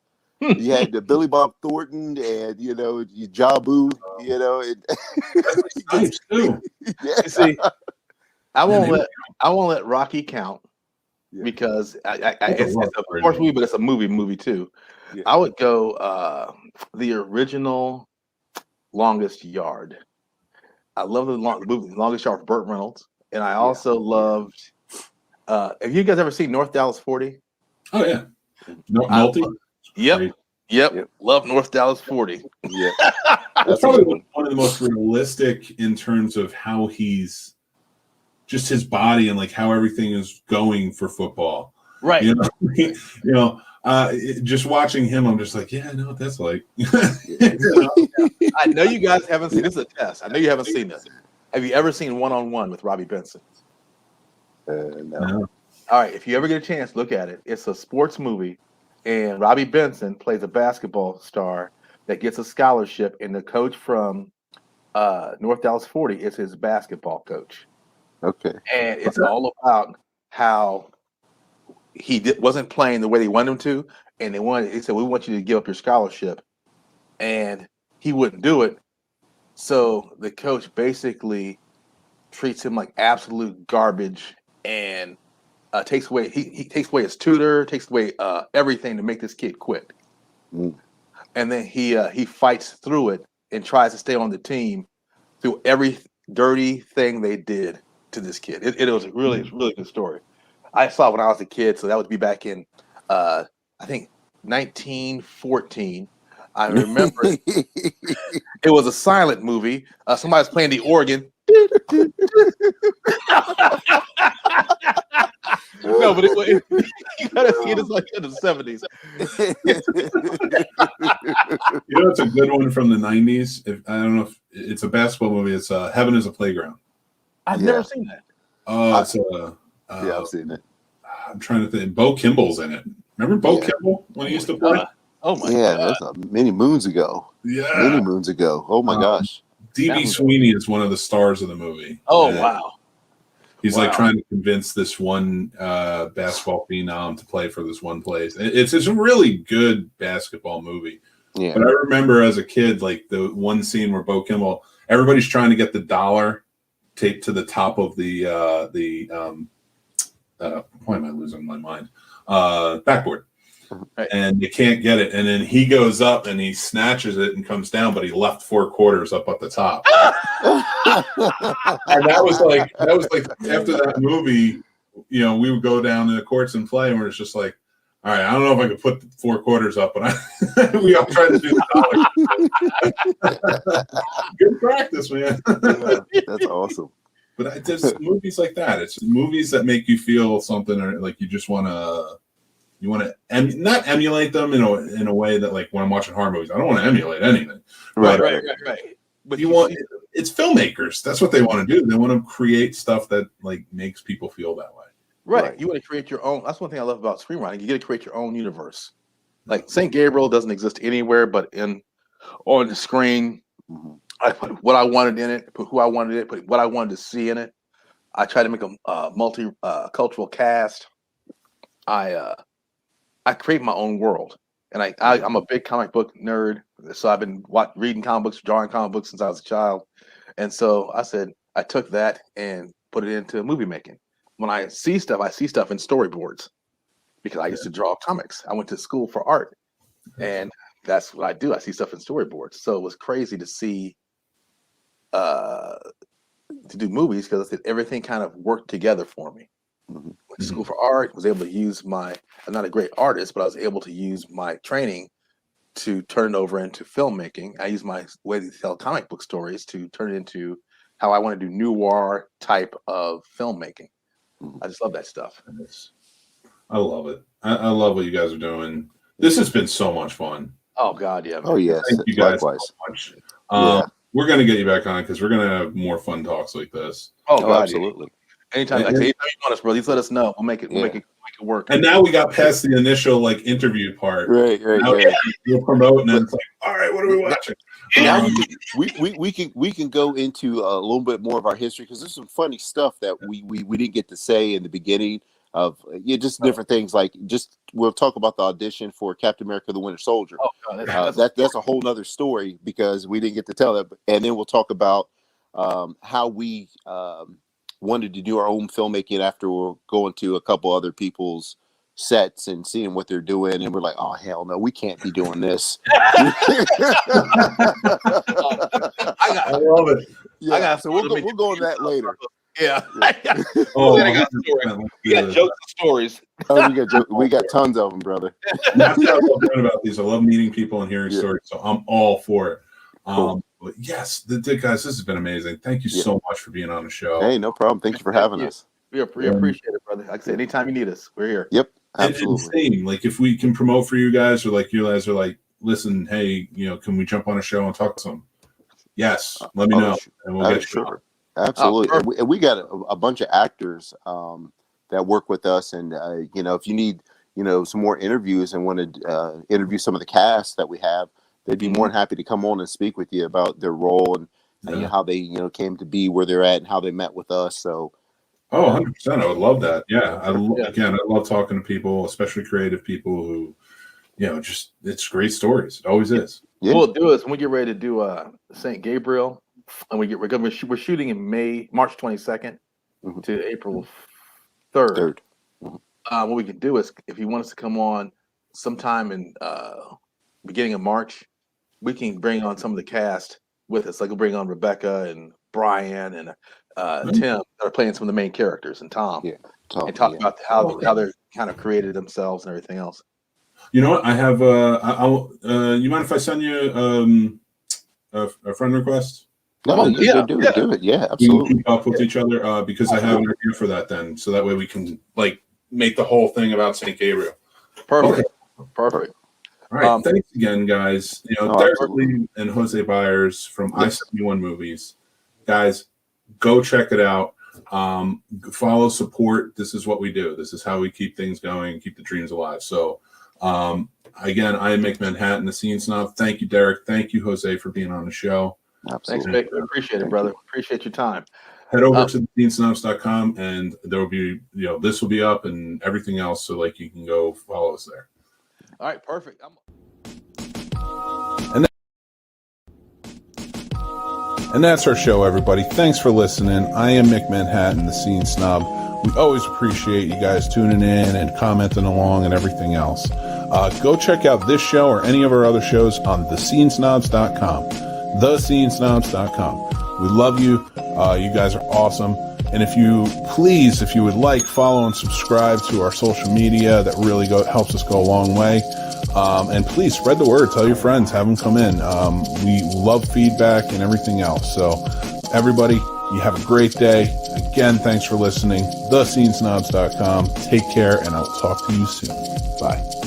You had the Billy Bob Thornton and Jabu, That's nice too. Yeah. See, I won't let Rocky count because it's a sports movie, but it's a movie too. Yeah. I would go the original Longest Yard. I love the movie Longest Yard with Burt Reynolds, and I also loved. Have you guys ever seen North Dallas 40? Oh yeah, Multi. Yep. Love North Dallas 40. Yeah, that's probably one of the most realistic in terms of how he's just his body and like how everything is going for football. Right. Just watching him, I'm just like, yeah, I know what that's like. I know you guys haven't seen this. Is a test. I know you haven't seen this. Have you ever seen One on One with Robbie Benson? No. All right. If you ever get a chance, look at it. It's a sports movie, and Robbie Benson plays a basketball star that gets a scholarship, and the coach from North Dallas 40 is his basketball coach. Okay. And it's all about how he wasn't playing the way they wanted him to, and he said, we want you to give up your scholarship, and he wouldn't do it. So the coach basically treats him like absolute garbage and takes away he takes away his tutor, takes away everything to make this kid quit. And then he fights through it and tries to stay on the team through every dirty thing they did to this kid. It was a really good story. I saw it when I was a kid, so that would be back in I think 1914. I remember it was a silent movie. Somebody's playing the organ. No, but you gotta see it. It's like in the 70s. It's a good one from the 90s. I don't know if it's a basketball movie. It's Heaven is a Playground. I've never seen that. Oh, it's I've seen it. I'm trying to think. Bo Kimball's in it. Remember Bo Kimball when he used to play? Oh my God. That's many moons ago. Yeah. Many moons ago. Oh my gosh. D.B. Sweeney is one of the stars of the movie. Oh, wow. He's like trying to convince this one basketball phenom to play for this one place. It's a really good basketball movie. Yeah. But I remember as a kid, like the one scene where Bo Kimball, everybody's trying to get the dollar taped to the top of why am I losing my mind? Backboard. Right. And you can't get it. And then he goes up and he snatches it and comes down, but he left 4 quarters up at the top. And that was like after that movie, we would go down to the courts and play, and we're just like, all right, I don't know if I could put 4 quarters up, but we all tried to do the dollar. Good practice, man. Yeah, that's awesome. But there's movies like that. It's movies that make you feel something, or like you just want to. You want to not emulate them in a way that, like, when I'm watching horror movies, I don't want to emulate anything. Right. But it's filmmakers. That's what they want to do. They want to create stuff that like makes people feel that way. Right. You want to create your own. That's one thing I love about screenwriting. You get to create your own universe. Like St. Gabriel doesn't exist anywhere but on the screen. I put what I wanted in it, put who I wanted it, put what I wanted to see in it. I try to make a multi-cultural cast. I create my own world, and I'm a big comic book nerd. So I've been reading comic books, drawing comic books since I was a child. And so I said, I took that and put it into movie making. When I see stuff in storyboards because I used to draw comics. I went to school for art, and that's what I do. I see stuff in storyboards. So it was crazy to see, to do movies because everything kind of worked together for me. Went to school for art, was able to use I'm not a great artist, but I was able to use my training to turn it over into filmmaking. I use my way to tell comic book stories to turn it into how I want to do noir type of filmmaking. I just love that stuff. I love it. I love what you guys are doing. This has been so much fun. Oh God, yeah. Oh yes. Thank you guys Likewise. so much. We're going to get you back on because we're going to have more fun talks like this. Oh God, absolutely. Anytime you want us, bro, just let us know. We'll make it work. And now we got past the initial like interview part. Right. Now we'll promote, and then it's like, all right, what are we watching? Now we can go into a little bit more of our history, because there's some funny stuff that we didn't get to say in the beginning of just different things. Like we'll talk about the audition for Captain America: The Winter Soldier. Oh, God, that's a whole nother story, because we didn't get to tell that. And then we'll talk about how we wanted to do our own filmmaking after we're going to a couple other people's sets and seeing what they're doing, and we're like, oh hell no, we can't be doing this. I love it. Yeah, so we'll go on that later. Yeah. Oh, I got jokes and stories. Oh, we got tons of them, brother. That's what I love doing about these. I love meeting people and hearing stories, so I'm all for it. Cool. But yes, guys, this has been amazing. Thank you so much for being on the show. Hey, no problem. Thank you for having us. We appreciate it, brother. Like I said, anytime you need us, we're here. Yep, And absolutely. same, like if we can promote for you guys, or like you guys are like, listen, hey, can we jump on a show and talk to them? Yes, let me know, and we'll get you on. Absolutely. And we got a bunch of actors that work with us, and if you need some more interviews and want to interview some of the cast that we have, they'd be more than happy to come on and speak with you about their role and how they came to be where they're at and how they met with us. So 100%, I would love that. Again, I love talking to people, especially creative people who just, it's great stories. It always is. Yeah. What we'll do is when we get ready to do St. Gabriel, and we're shooting in March 22nd to April 3rd. What we can do is, if you want us to come on sometime in beginning of March, we can bring on some of the cast with us. Like we'll bring on Rebecca and Brian and Tim that are playing some of the main characters, and Tom. Yeah. And talk about how they're kind of created themselves and everything else. You know what? I have you mind if I send you a friend request? No, do it. Yeah, We can absolutely. keep up with each other because I have an idea for that then. So that way we can like make the whole thing about St. Gabriel. Perfect. Perfect. All right. Thanks again, guys. Derek absolutely. and Jose Byers from i71Movies. Guys, go check it out. Follow, support. This is what we do. This is how we keep things going, keep the dreams alive. So again, I am Mick Manhattan, the Scene Snob. Thank you, Derek. Thank you, Jose, for being on the show. Absolutely. Thanks, Mick. We appreciate it, brother. Appreciate your time. Head over to scenesnobs.com, and there will be, this will be up and everything else. So like you can go follow us there. All right, perfect. And that's our show, everybody. Thanks for listening. I am Mick Manhattan, the Scene Snob. We always appreciate you guys tuning in and commenting along and everything else. Go check out this show or any of our other shows on thescenesnobs.com. Thescenesnobs.com. We love you. You guys are awesome. And if you would like, follow and subscribe to our social media. That really helps us go a long way. And please spread the word. Tell your friends. Have them come in. We love feedback and everything else. So everybody, you have a great day. Again, thanks for listening. Thescenesnobs.com. Take care, and I'll talk to you soon. Bye.